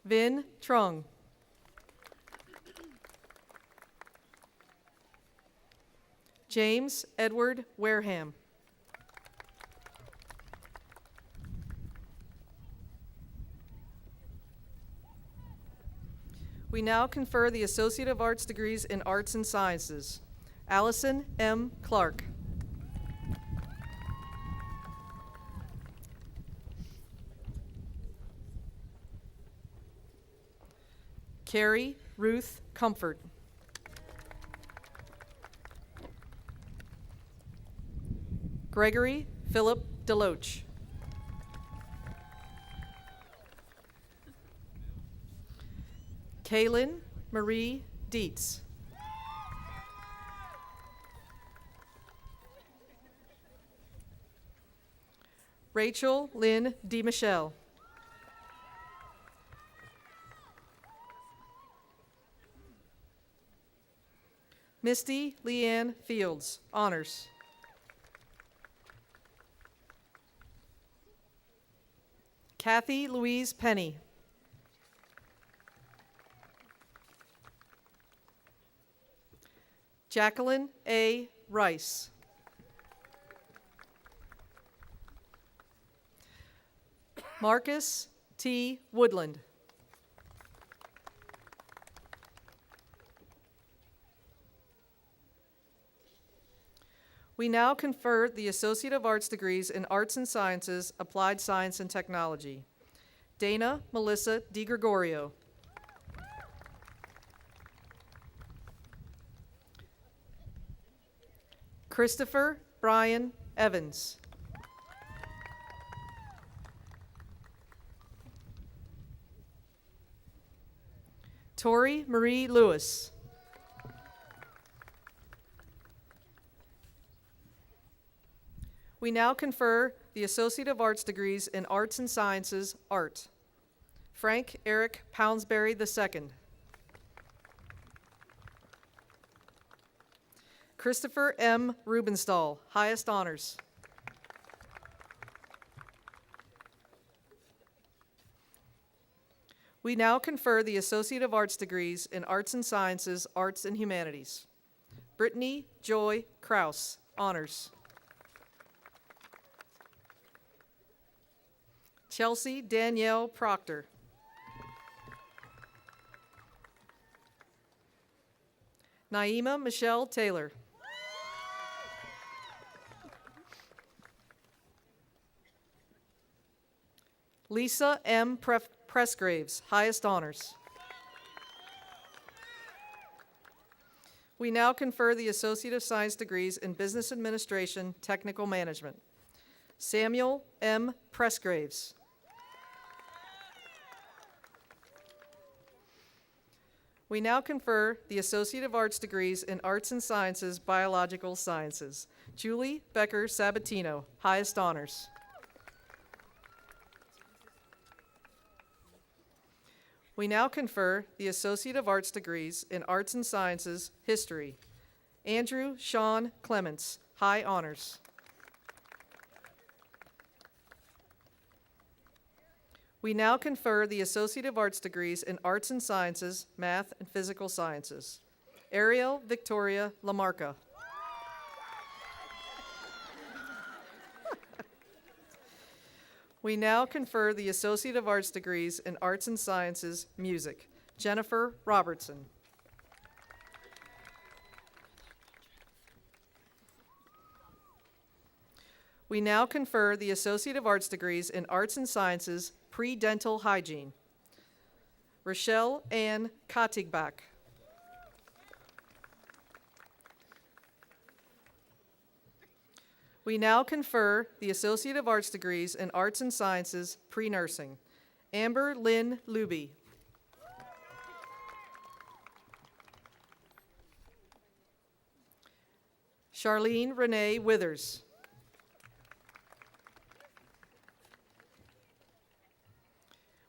Vin Trung. James Edward Wareham. We now confer the Associate of Arts degrees in Arts and Sciences. Allison M. Clark. Carrie Ruth Comfort. Gregory Philip Deloach. Kaylin Marie Dietz. Rachel Lynn DeMichelle. Misty Leanne Fields, honors. Kathy Louise Penny. Jacqueline A. Rice. Marcus T. Woodland. We now confer the Associate of Arts degrees in Arts and Sciences, Applied Science and Technology. Dana Melissa DiGregorio. Christopher Brian Evans. Tori Marie Lewis. We now confer the Associate of Arts degrees in Arts and Sciences, Art. Frank Eric Poundsbury II. Christopher M. Rubenstahl, highest honors. We now confer the Associate of Arts degrees in Arts and Sciences, Arts and Humanities. Brittany Joy Kraus, honors. Chelsea Danielle Proctor. Naima Michelle Taylor. Lisa M. Pressgraves, highest honors. We now confer the Associate of Science degrees in Business Administration, Technical Management. Samuel M. Pressgraves. We now confer the Associate of Arts degrees in Arts and Sciences, Biological Sciences. Julie Becker Sabatino, highest honors. We now confer the Associate of Arts degrees in Arts and Sciences, History. Andrew Sean Clements, high honors. We now confer the Associate of Arts degrees in Arts and Sciences, Math and Physical Sciences. Ariel Victoria Lamarca. We now confer the Associate of Arts degrees in Arts and Sciences, Music. Jennifer Robertson. We now confer the Associate of Arts degrees in Arts and Sciences, Pre-Dental Hygiene. Rochelle Ann Katigbach. We now confer the Associate of Arts degrees in Arts and Sciences, Pre-Nursing. Amber Lynn Luby. Charlene Renee Withers.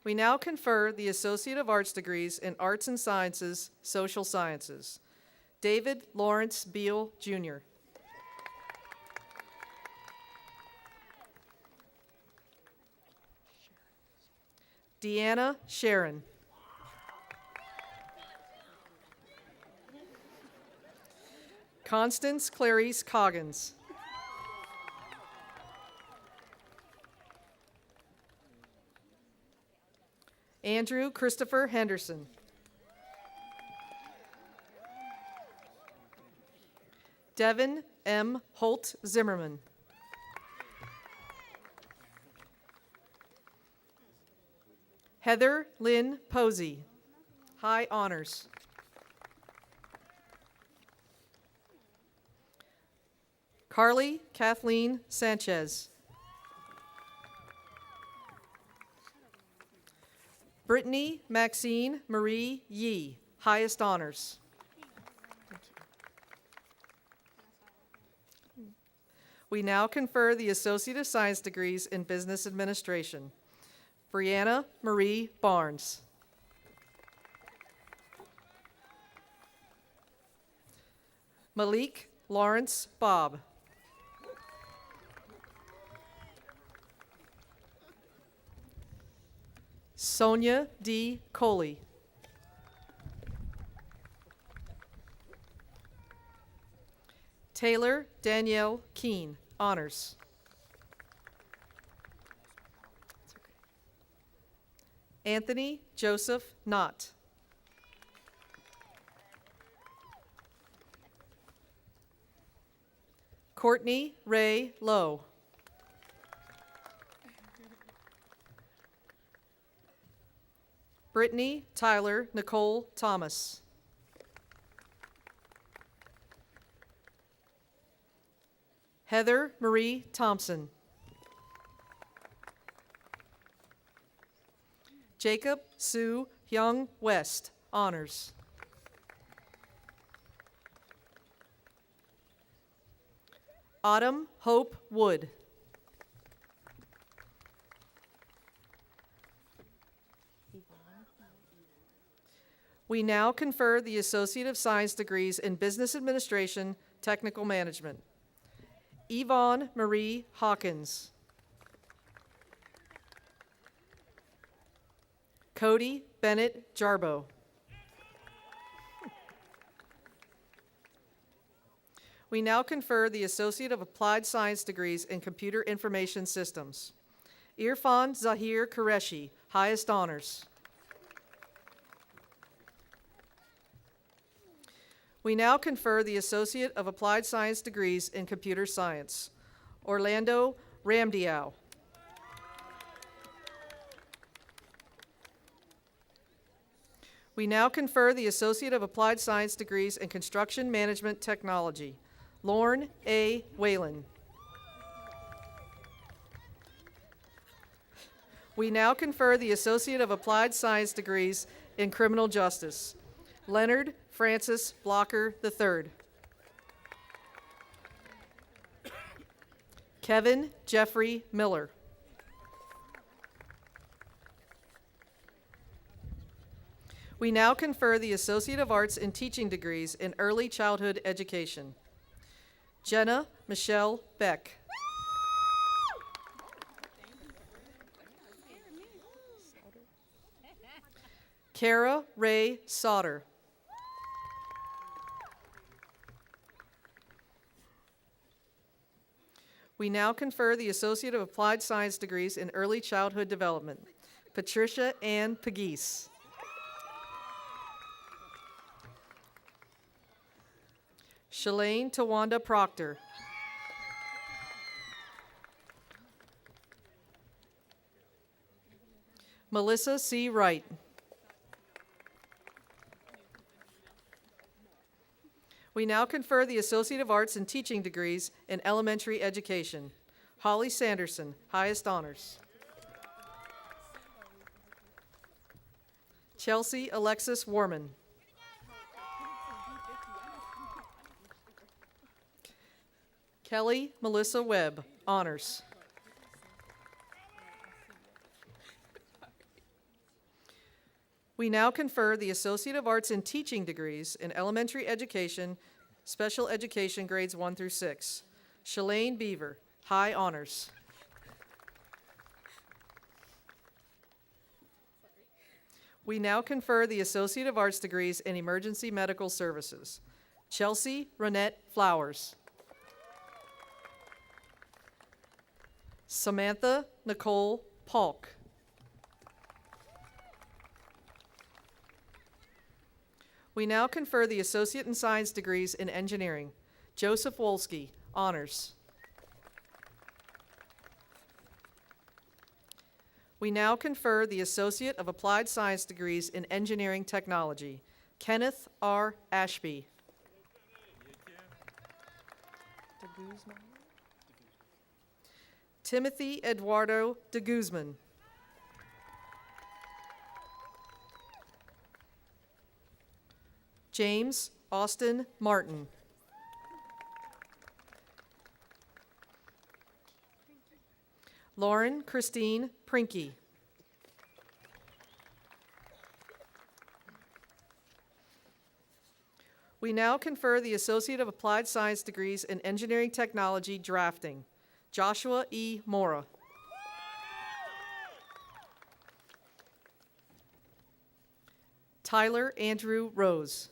We now confer the Associate of Arts degrees in Arts and Sciences, Social Sciences. David Lawrence Beal, Jr. Deanna Sharon. Constance Clarice Coggins. Andrew Christopher Henderson. Devin M. Holt Zimmerman. Heather Lynn Posey, high honors. Carly Kathleen Sanchez. Brittany Maxine Marie Yee, highest honors. We now confer the Associate of Science degrees in Business Administration. Brianna Marie Barnes. Malik Lawrence Bob. Sonia D. Coley. Taylor Danielle Keene, honors. Anthony Joseph Knott. Courtney Ray Lowe. Brittany Tyler Nicole Thomas. Heather Marie Thompson. Jacob Sue Hyung West, honors. Autumn Hope Wood. We now confer the Associate of Science degrees in Business Administration, Technical Management. Yvonne Marie Hawkins. Cody Bennett Jarbo. We now confer the Associate of Applied Science degrees in Computer Information Systems. Irfan Zahir Qureshi, highest honors. We now confer the Associate of Applied Science degrees in Computer Science. Orlando Ramdiao. We now confer the Associate of Applied Science degrees in Construction Management Technology. Lorne A. Whalen. We now confer the Associate of Applied Science degrees in Criminal Justice. Leonard Francis Blocker III. Kevin Jeffrey Miller. We now confer the Associate of Arts in Teaching degrees in Early Childhood Education. Jenna Michelle Beck. Kara Ray Sauter. We now confer the Associate of Applied Science degrees in Early Childhood Development. Patricia Ann Pegues. Shalane Tawanda Proctor. Melissa C. Wright. We now confer the Associate of Arts in Teaching degrees in Elementary Education. Holly Sanderson, highest honors. Chelsea Alexis Warman. Kelly Melissa Webb, honors. We now confer the Associate of Arts in Teaching degrees in Elementary Education, Special Education grades 1 through 6. Shalane Beaver, high honors. We now confer the Associate of Arts degrees in Emergency Medical Services. Chelsea Renette Flowers. Samantha Nicole Polk. We now confer the Associate in Science degrees in Engineering. Joseph Wolski, honors. We now confer the Associate of Applied Science degrees in Engineering Technology. Kenneth R. Ashby. Timothy Eduardo de Guzman. James Austin Martin. Lauren Christine Prinky. We now confer the Associate of Applied Science degrees in Engineering Technology Drafting. Joshua E. Mora. Tyler Andrew Rose.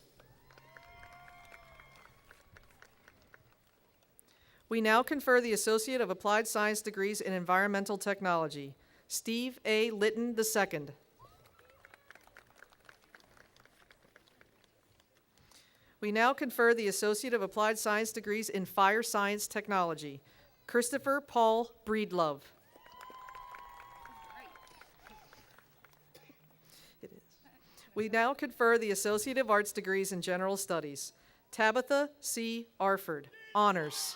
We now confer the Associate of Applied Science degrees in Environmental Technology. Steve A. Litton II. We now confer the Associate of Applied Science degrees in Fire Science Technology. Christopher Paul Breedlove. It is. We now confer the Associate of Arts degrees in General Studies. Tabitha C. Arford, honors.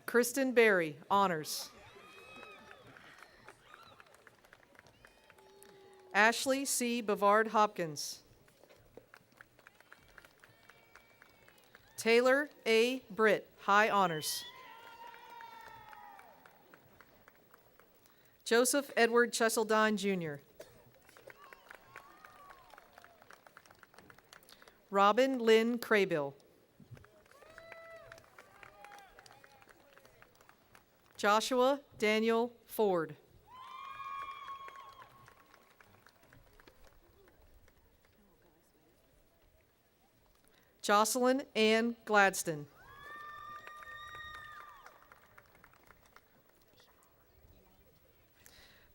Kristen Berry, honors. Ashley C. Bavard Hopkins. Taylor A. Britt, high honors. Joseph Edward Cheseldine, Jr. Robin Lynn Craybill. Joshua Daniel Ford. Jocelyn Ann Gladstone.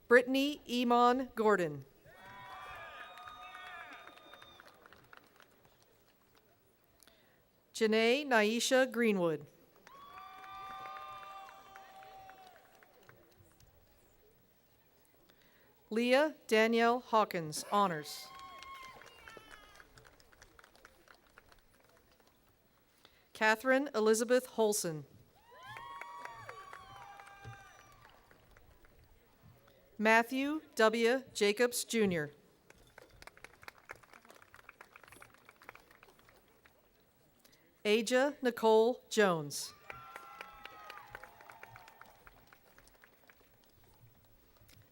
Brittany Iman Gordon. Janae Naisha Greenwood. Leah Danielle Hawkins, honors. Catherine Elizabeth Holson. Matthew W. Jacobs, Jr. Aja Nicole Jones.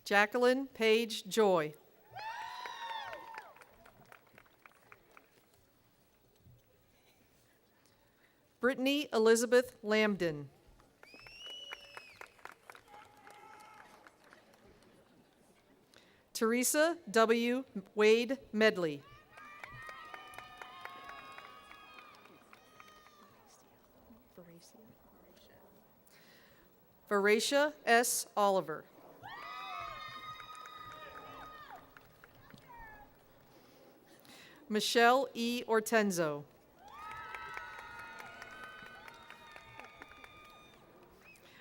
Jacqueline Page Joy. Brittany Elizabeth Lambden. Teresa W. Wade Medley. Veracia S. Oliver. Michelle E. Ortenzo.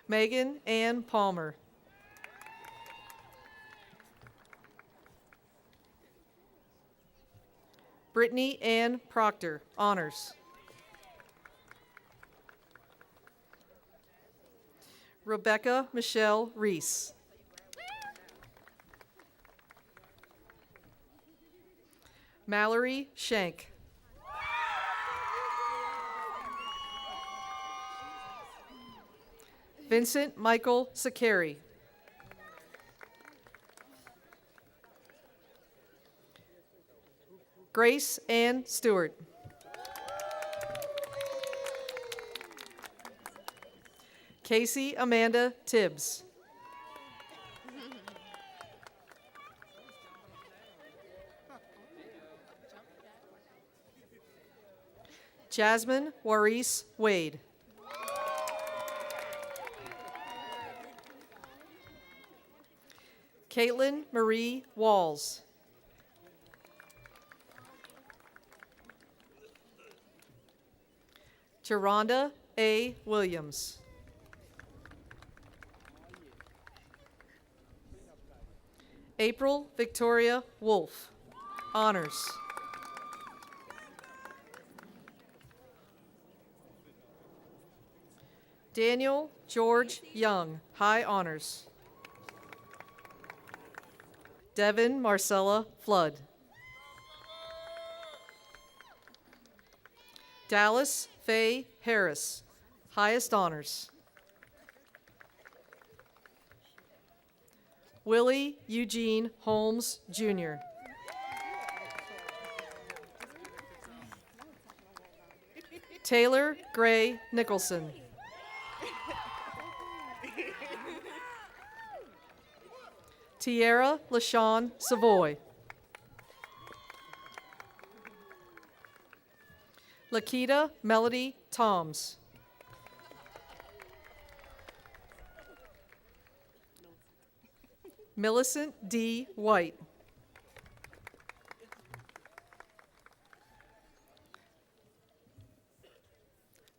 Megan Ann Palmer. Brittany Ann Proctor, honors. Rebecca Michelle Reese. Mallory Shank. Vincent Michael Sakari. Grace Ann Stewart. Casey Amanda Tibbs. Jasmine Waris Wade. Caitlin Marie Walls. Geronda A. Williams. April Victoria Wolf, honors. Daniel George Young, high honors. Devin Marcella Flood. Dallas Faye Harris, highest honors. Willie Eugene Holmes, Jr. Taylor Gray Nicholson. Tierra LaShawn Savoy. Lakita Melody Toms. Millicent D. White.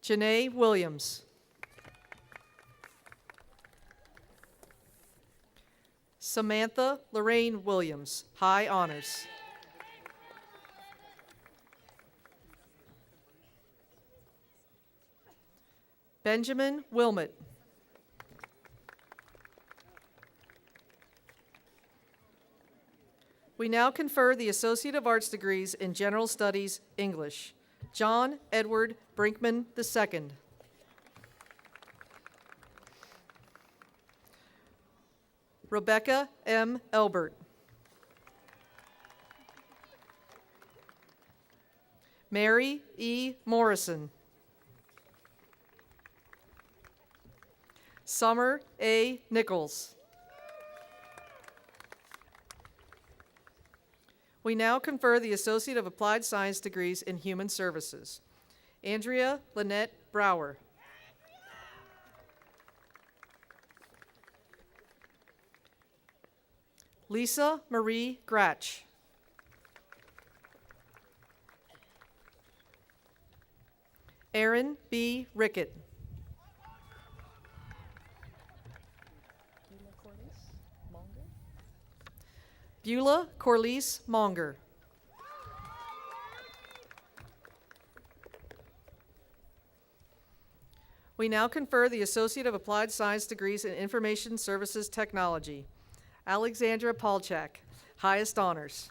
Janae Williams. Samantha Lorraine Williams, high honors. Benjamin Wilmot. We now confer the Associate of Arts degrees in General Studies, English. John Edward Brinkman II. Rebecca M. Elbert. Mary E. Morrison. Summer A. Nichols. We now confer the Associate of Applied Science degrees in Human Services. Andrea Lynette Brower. Lisa Marie Gratch. Aaron B. Rickett. Beulah Corliss Monger. We now confer the Associate of Applied Science degrees in Information Services Technology. Alexandra Palchak, highest honors.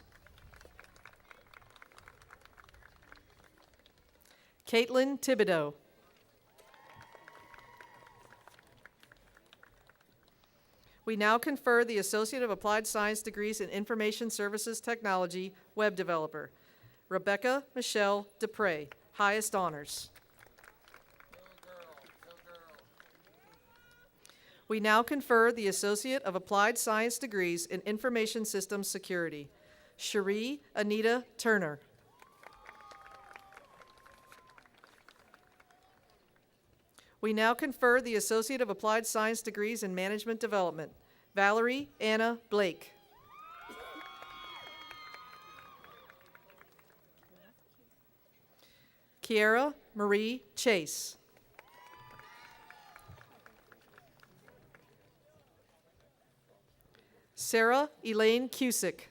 Caitlin Thibodeau. We now confer the Associate of Applied Science degrees in Information Services Technology, Web Developer. Rebecca Michelle Dupre, highest honors. We now confer the Associate of Applied Science degrees in Information Systems Security. Cherie Anita Turner. We now confer the Associate of Applied Science degrees in Management Development. Valerie Anna Blake. Kiara Marie Chase. Sarah Elaine Cusick.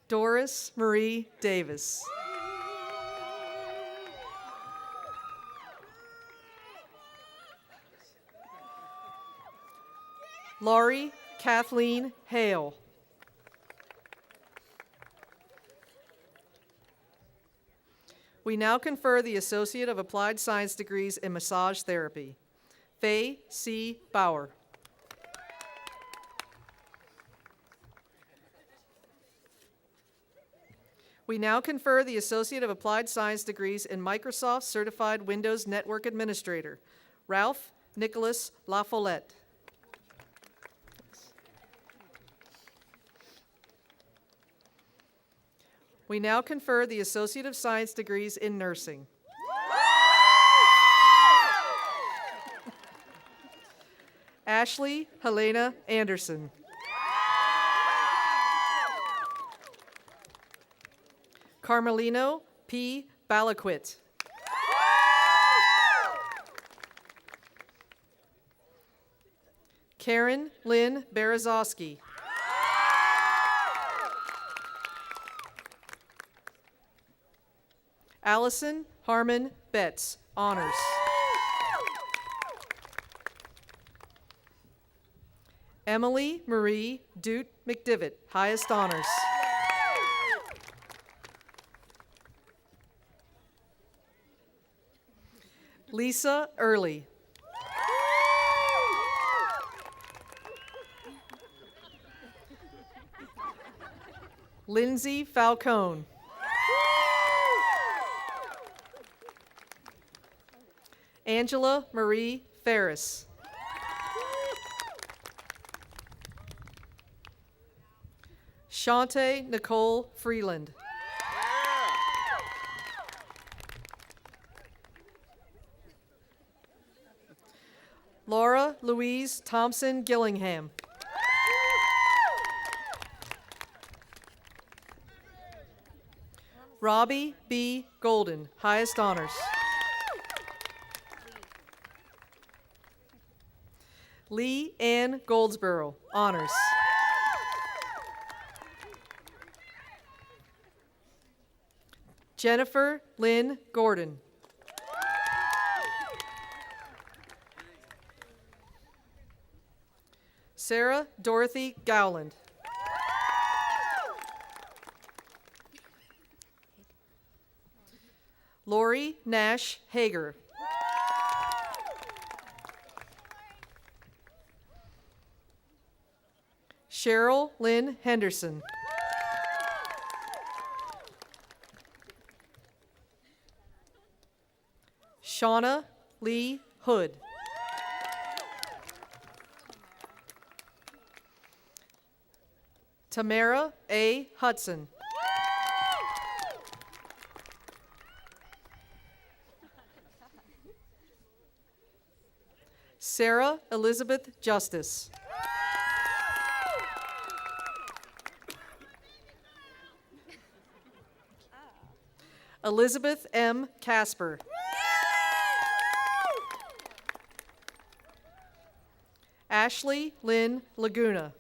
Doris Marie Davis. Laurie Kathleen Hale. We now confer the Associate of Applied Science degrees in Massage Therapy. Faye C. Bauer. We now confer the Associate of Applied Science degrees in Microsoft Certified Windows Network Administrator. Ralph Nicholas LaFollette. We now confer the Associate of Science degrees in Nursing. Ashley Helena Anderson. Carmelino P. Balaquit. Karen Lynn Berezowski. Allison Harmon Betts, honors. Emily Marie Doot McDivitt, highest honors. Lisa Early. Lindsay Falcone. Angela Marie Ferris. Shante Nicole Freeland. Laura Louise Thompson Gillingham. Robbie B. Golden, highest honors. Lee Ann Goldsboro, honors. Jennifer Lynn Gordon. Sarah Dorothy Gowland. Lori Nash Hager. Cheryl Lynn Henderson. Shauna Lee Hood. Tamara A. Hudson. Sarah Elizabeth Justice. Elizabeth M. Casper. Ashley Lynn Laguna.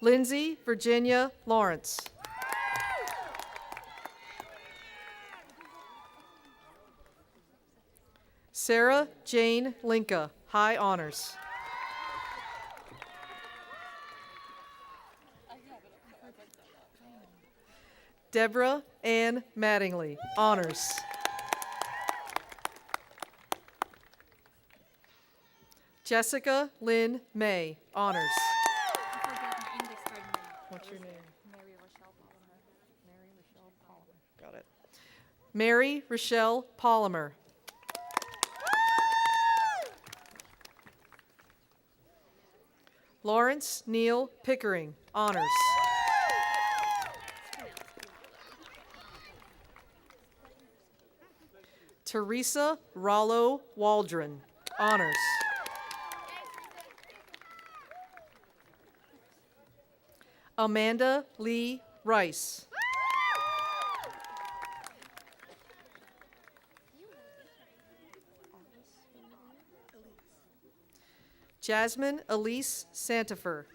Lindsay Virginia Lawrence. Sarah Jane Linka, high honors. Deborah Ann Mattingly, honors. Jessica Lynn May, honors. What's your name? Mary Rochelle Polymer. Got it. Mary Rochelle Polymer. Lawrence Neal Pickering, honors. Teresa Rollo Waldron, honors. Amanda Lee Rice. Jasmine Elise Santifer.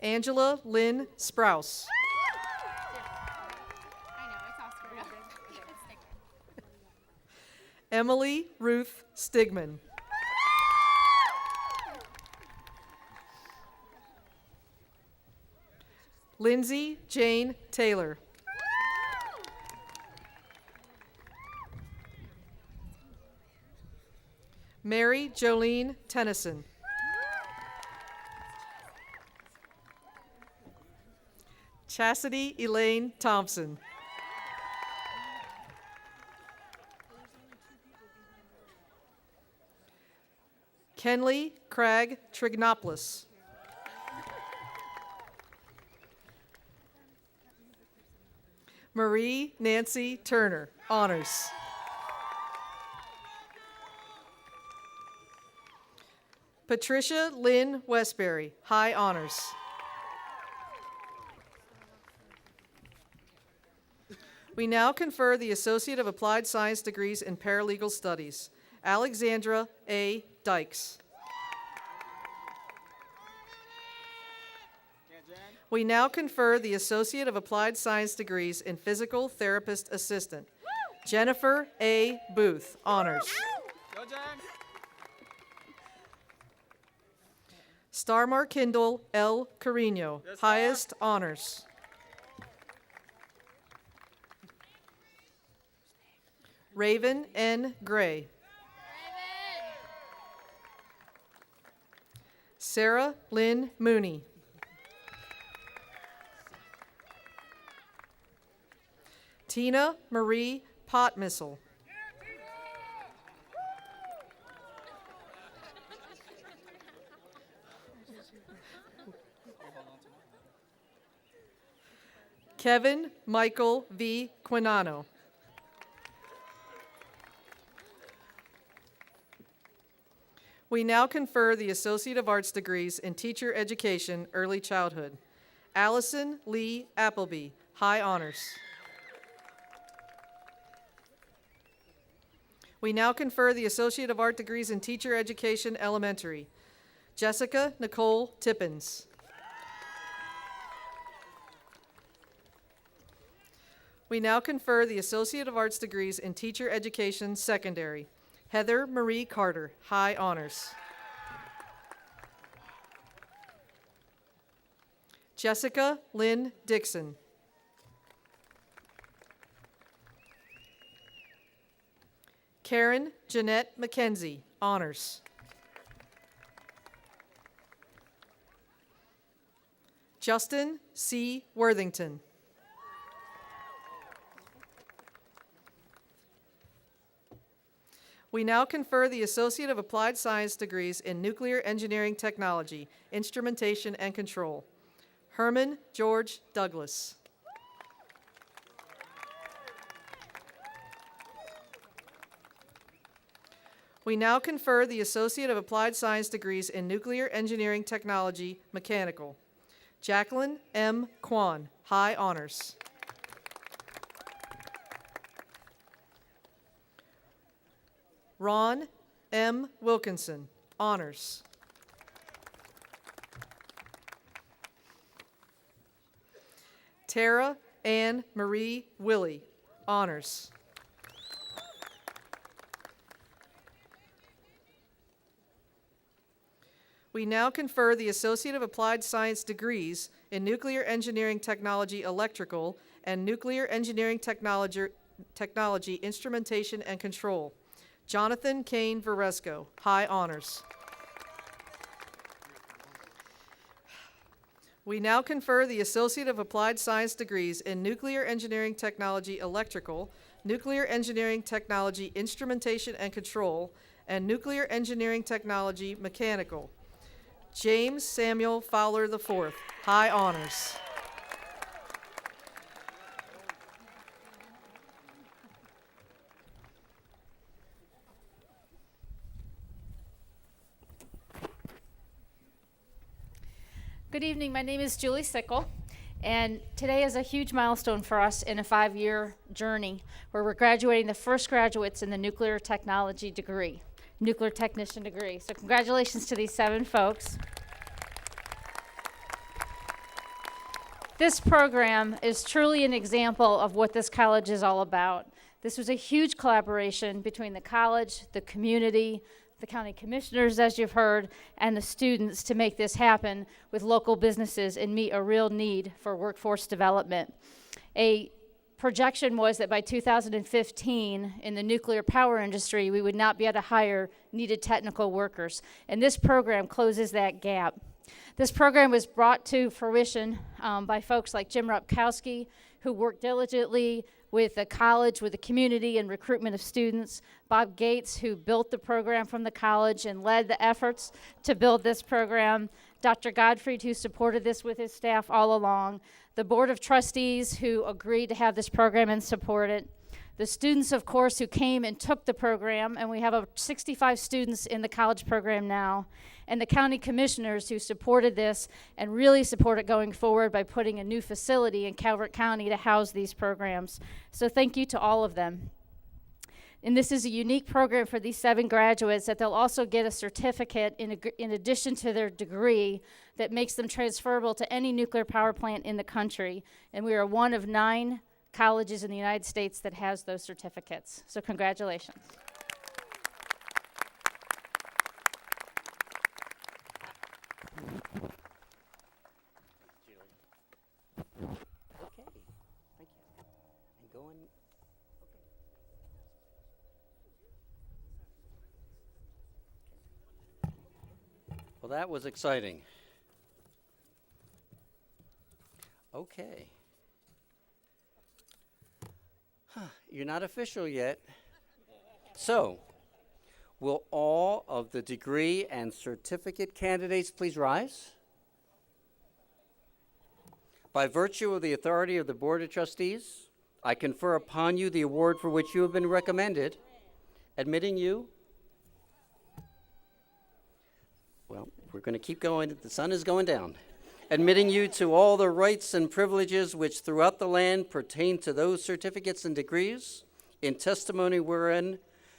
Angela Lynn Sprouse. Emily Ruth Stigman. Lindsay Jane Taylor. Mary Jolene Tennyson. Chastity Elaine Thompson. Kenley Craig Trignopoulos. Marie Nancy Turner, honors. Patricia Lynn Westbury, high honors. We now confer the Associate of Applied Science degrees in Paralegal Studies. Alexandra A. Dykes. We now confer the Associate of Applied Science degrees in Physical Therapist Assistant. Jennifer A. Booth, honors. Starmar Kindle L. Carino, highest honors. Raven N. Gray. Sarah Lynn Mooney. Tina Marie Potmissel. Kevin Michael V. Quinano. We now confer the Associate of Arts degrees in Teacher Education, Early Childhood. Allison Lee Appleby, high honors. We now confer the Associate of Art degrees in Teacher Education, Elementary. Jessica Nicole Tippins. We now confer the Associate of Arts degrees in Teacher Education, Secondary. Heather Marie Carter, high honors. Jessica Lynn Dixon. Karen Jeanette McKenzie, honors. Justin C. Worthington. We now confer the Associate of Applied Science degrees in Nuclear Engineering Technology, Instrumentation and Control. Herman George Douglas. We now confer the Associate of Applied Science degrees in Nuclear Engineering Technology, Mechanical. Jacqueline M. Kwan, high honors. Ron M. Wilkinson, honors. Tara Ann Marie Willie, honors. We now confer the Associate of Applied Science degrees in Nuclear Engineering Technology Electrical and Nuclear Engineering Technology Instrumentation and Control. Jonathan Kane Varesco, high honors. We now confer the Associate of Applied Science degrees in Nuclear Engineering Technology Electrical, Nuclear Engineering Technology Instrumentation and Control, and Nuclear Engineering Technology Mechanical. James Samuel Fowler IV, high honors. Good evening. My name is Julie Sickle, and today is a huge milestone for us in a 5-year journey where we're graduating the first graduates in the nuclear technology degree, nuclear technician degree. So congratulations to these 7 folks. This program is truly an example of what this college is all about. This was a huge collaboration between the college, the community, the county commissioners, as you've heard, and the students to make this happen with local businesses and meet a real need for workforce development. A projection was that by 2015, in the nuclear power industry, we would not be able to hire needed technical workers, and this program closes that gap. This program was brought to fruition by folks like Jim Rupkowski, who worked diligently with the college, with the community, and recruitment of students. Bob Gates, who built the program from the college and led the efforts to build this program. Dr. Godfried, who supported this with his staff all along. The Board of Trustees, who agreed to have this program and support it. The students, of course, who came and took the program, and we have over 65 students in the college program now. And the county commissioners who supported this and really support it going forward by putting a new facility in Calvert County to house these programs. So thank you to all of them. And this is a unique program for these 7 graduates that they'll also get a certificate in addition to their degree that makes them transferable to any nuclear power plant in the country. And we are one of 9 colleges in the United States that has those certificates. So congratulations. Okay, thank you. And going. Well, that was exciting. Okay. You're not official yet. So, will all of the degree and certificate candidates please rise? By virtue of the authority of the Board of Trustees, I confer upon you the award for which you have been recommended, admitting you. Well, we're going to keep going. The sun is going down. Admitting you to all the rights and privileges which throughout the land pertain to those certificates and degrees, in testimony wherein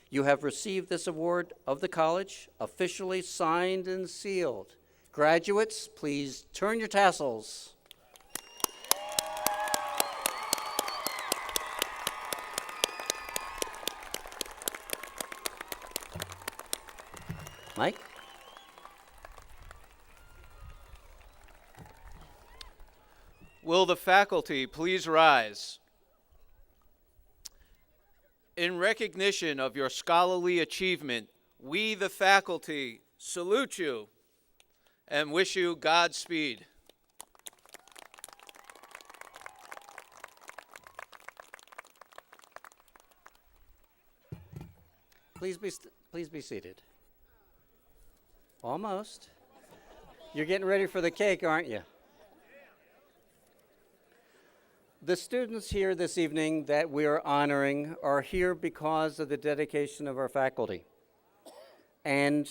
you have received this award of the college, officially signed and sealed. Graduates, please turn your tassels. Mike? Will the faculty please rise? In recognition of your scholarly achievement, we, the faculty, salute you and wish you Godspeed. Please be seated. Almost. You're getting ready for the cake, aren't you? The students here this evening that we are honoring are here because of the dedication of our faculty and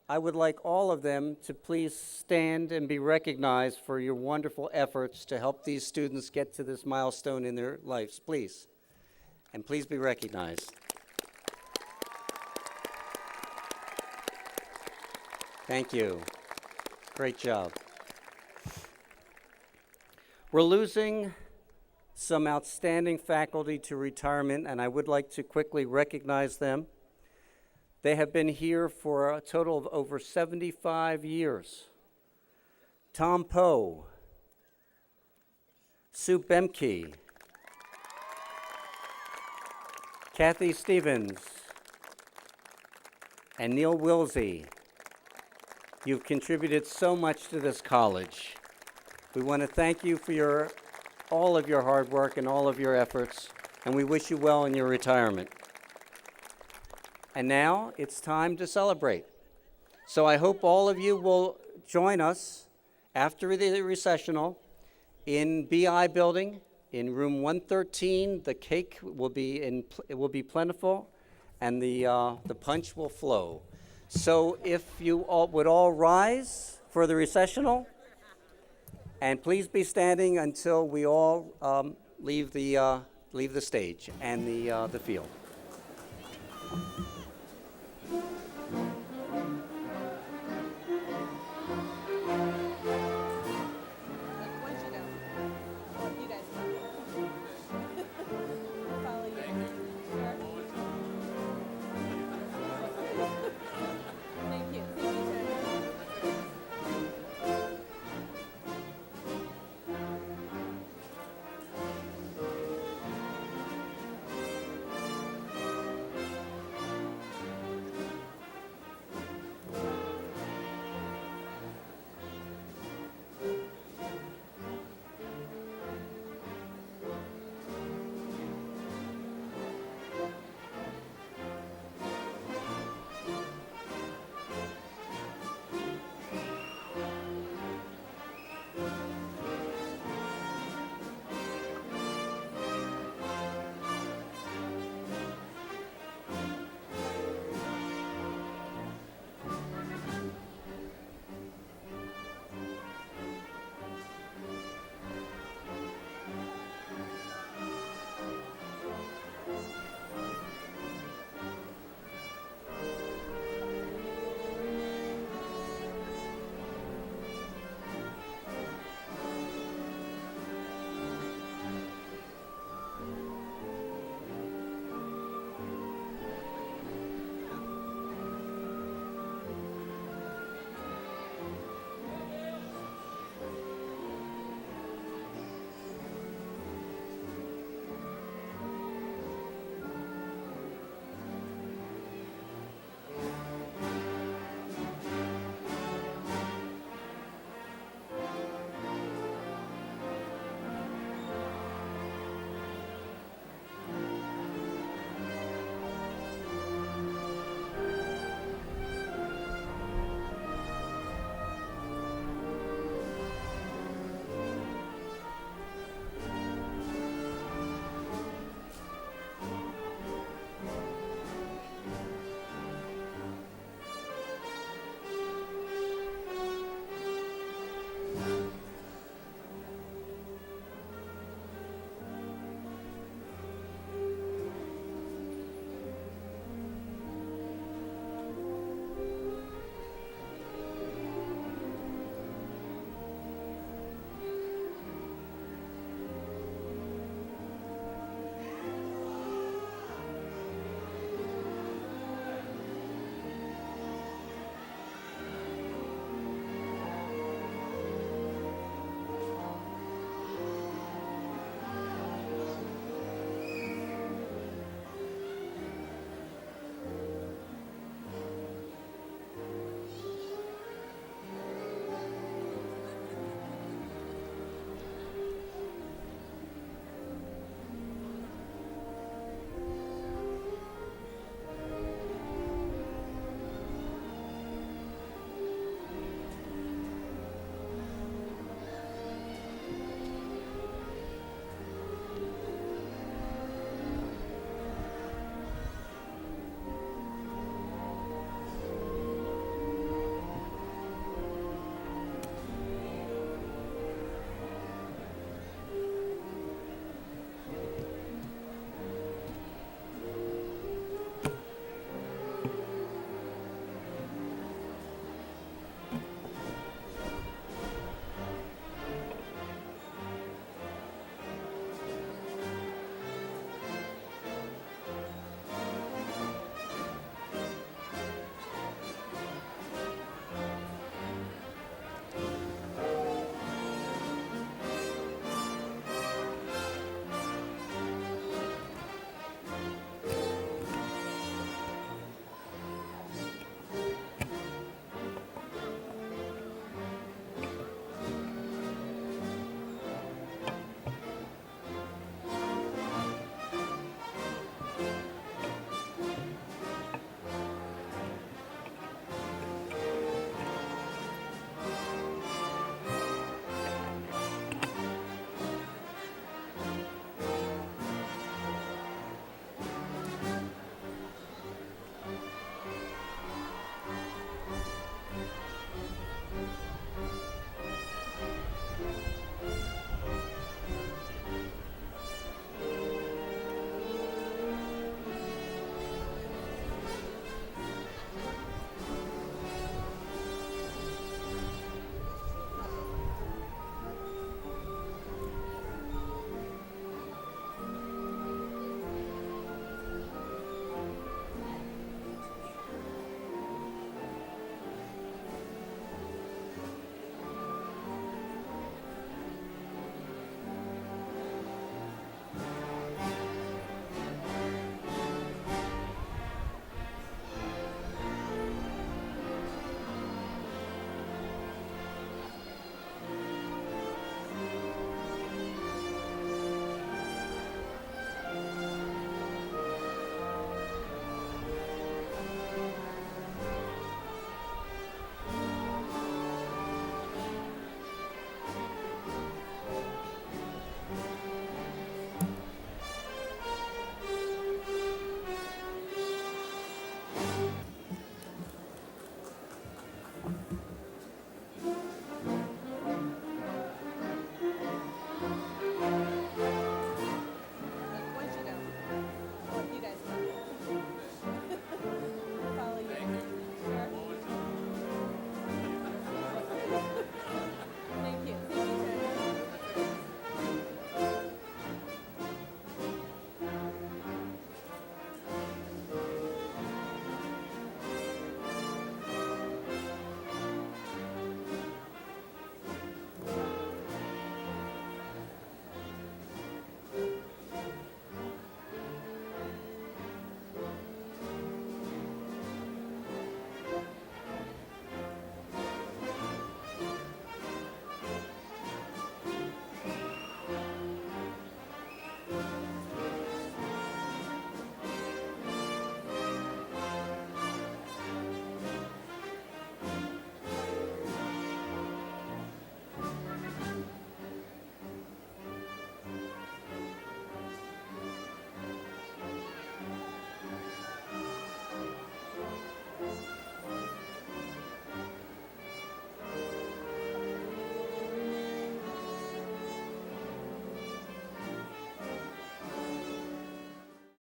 I would like all of them to please stand and be recognized for your wonderful efforts to help these students get to this milestone in their lives, please. And please be recognized. Thank you. Great job. We're losing some outstanding faculty to retirement, and I would like to quickly recognize them. They have been here for a total of over 75 years. Tom Poe, Sue Bemke, Kathy Stevens, and Neil Wilsey. You've contributed so much to this college. We want to thank you for all of your hard work and all of your efforts, and we wish you well in your retirement. And now it's time to celebrate. So I hope all of you will join us after the recessional in BI building in room 113. The cake will be plentiful, and the punch will flow. So if you all would all rise for the recessional, and please be standing until we all leave the stage and the field.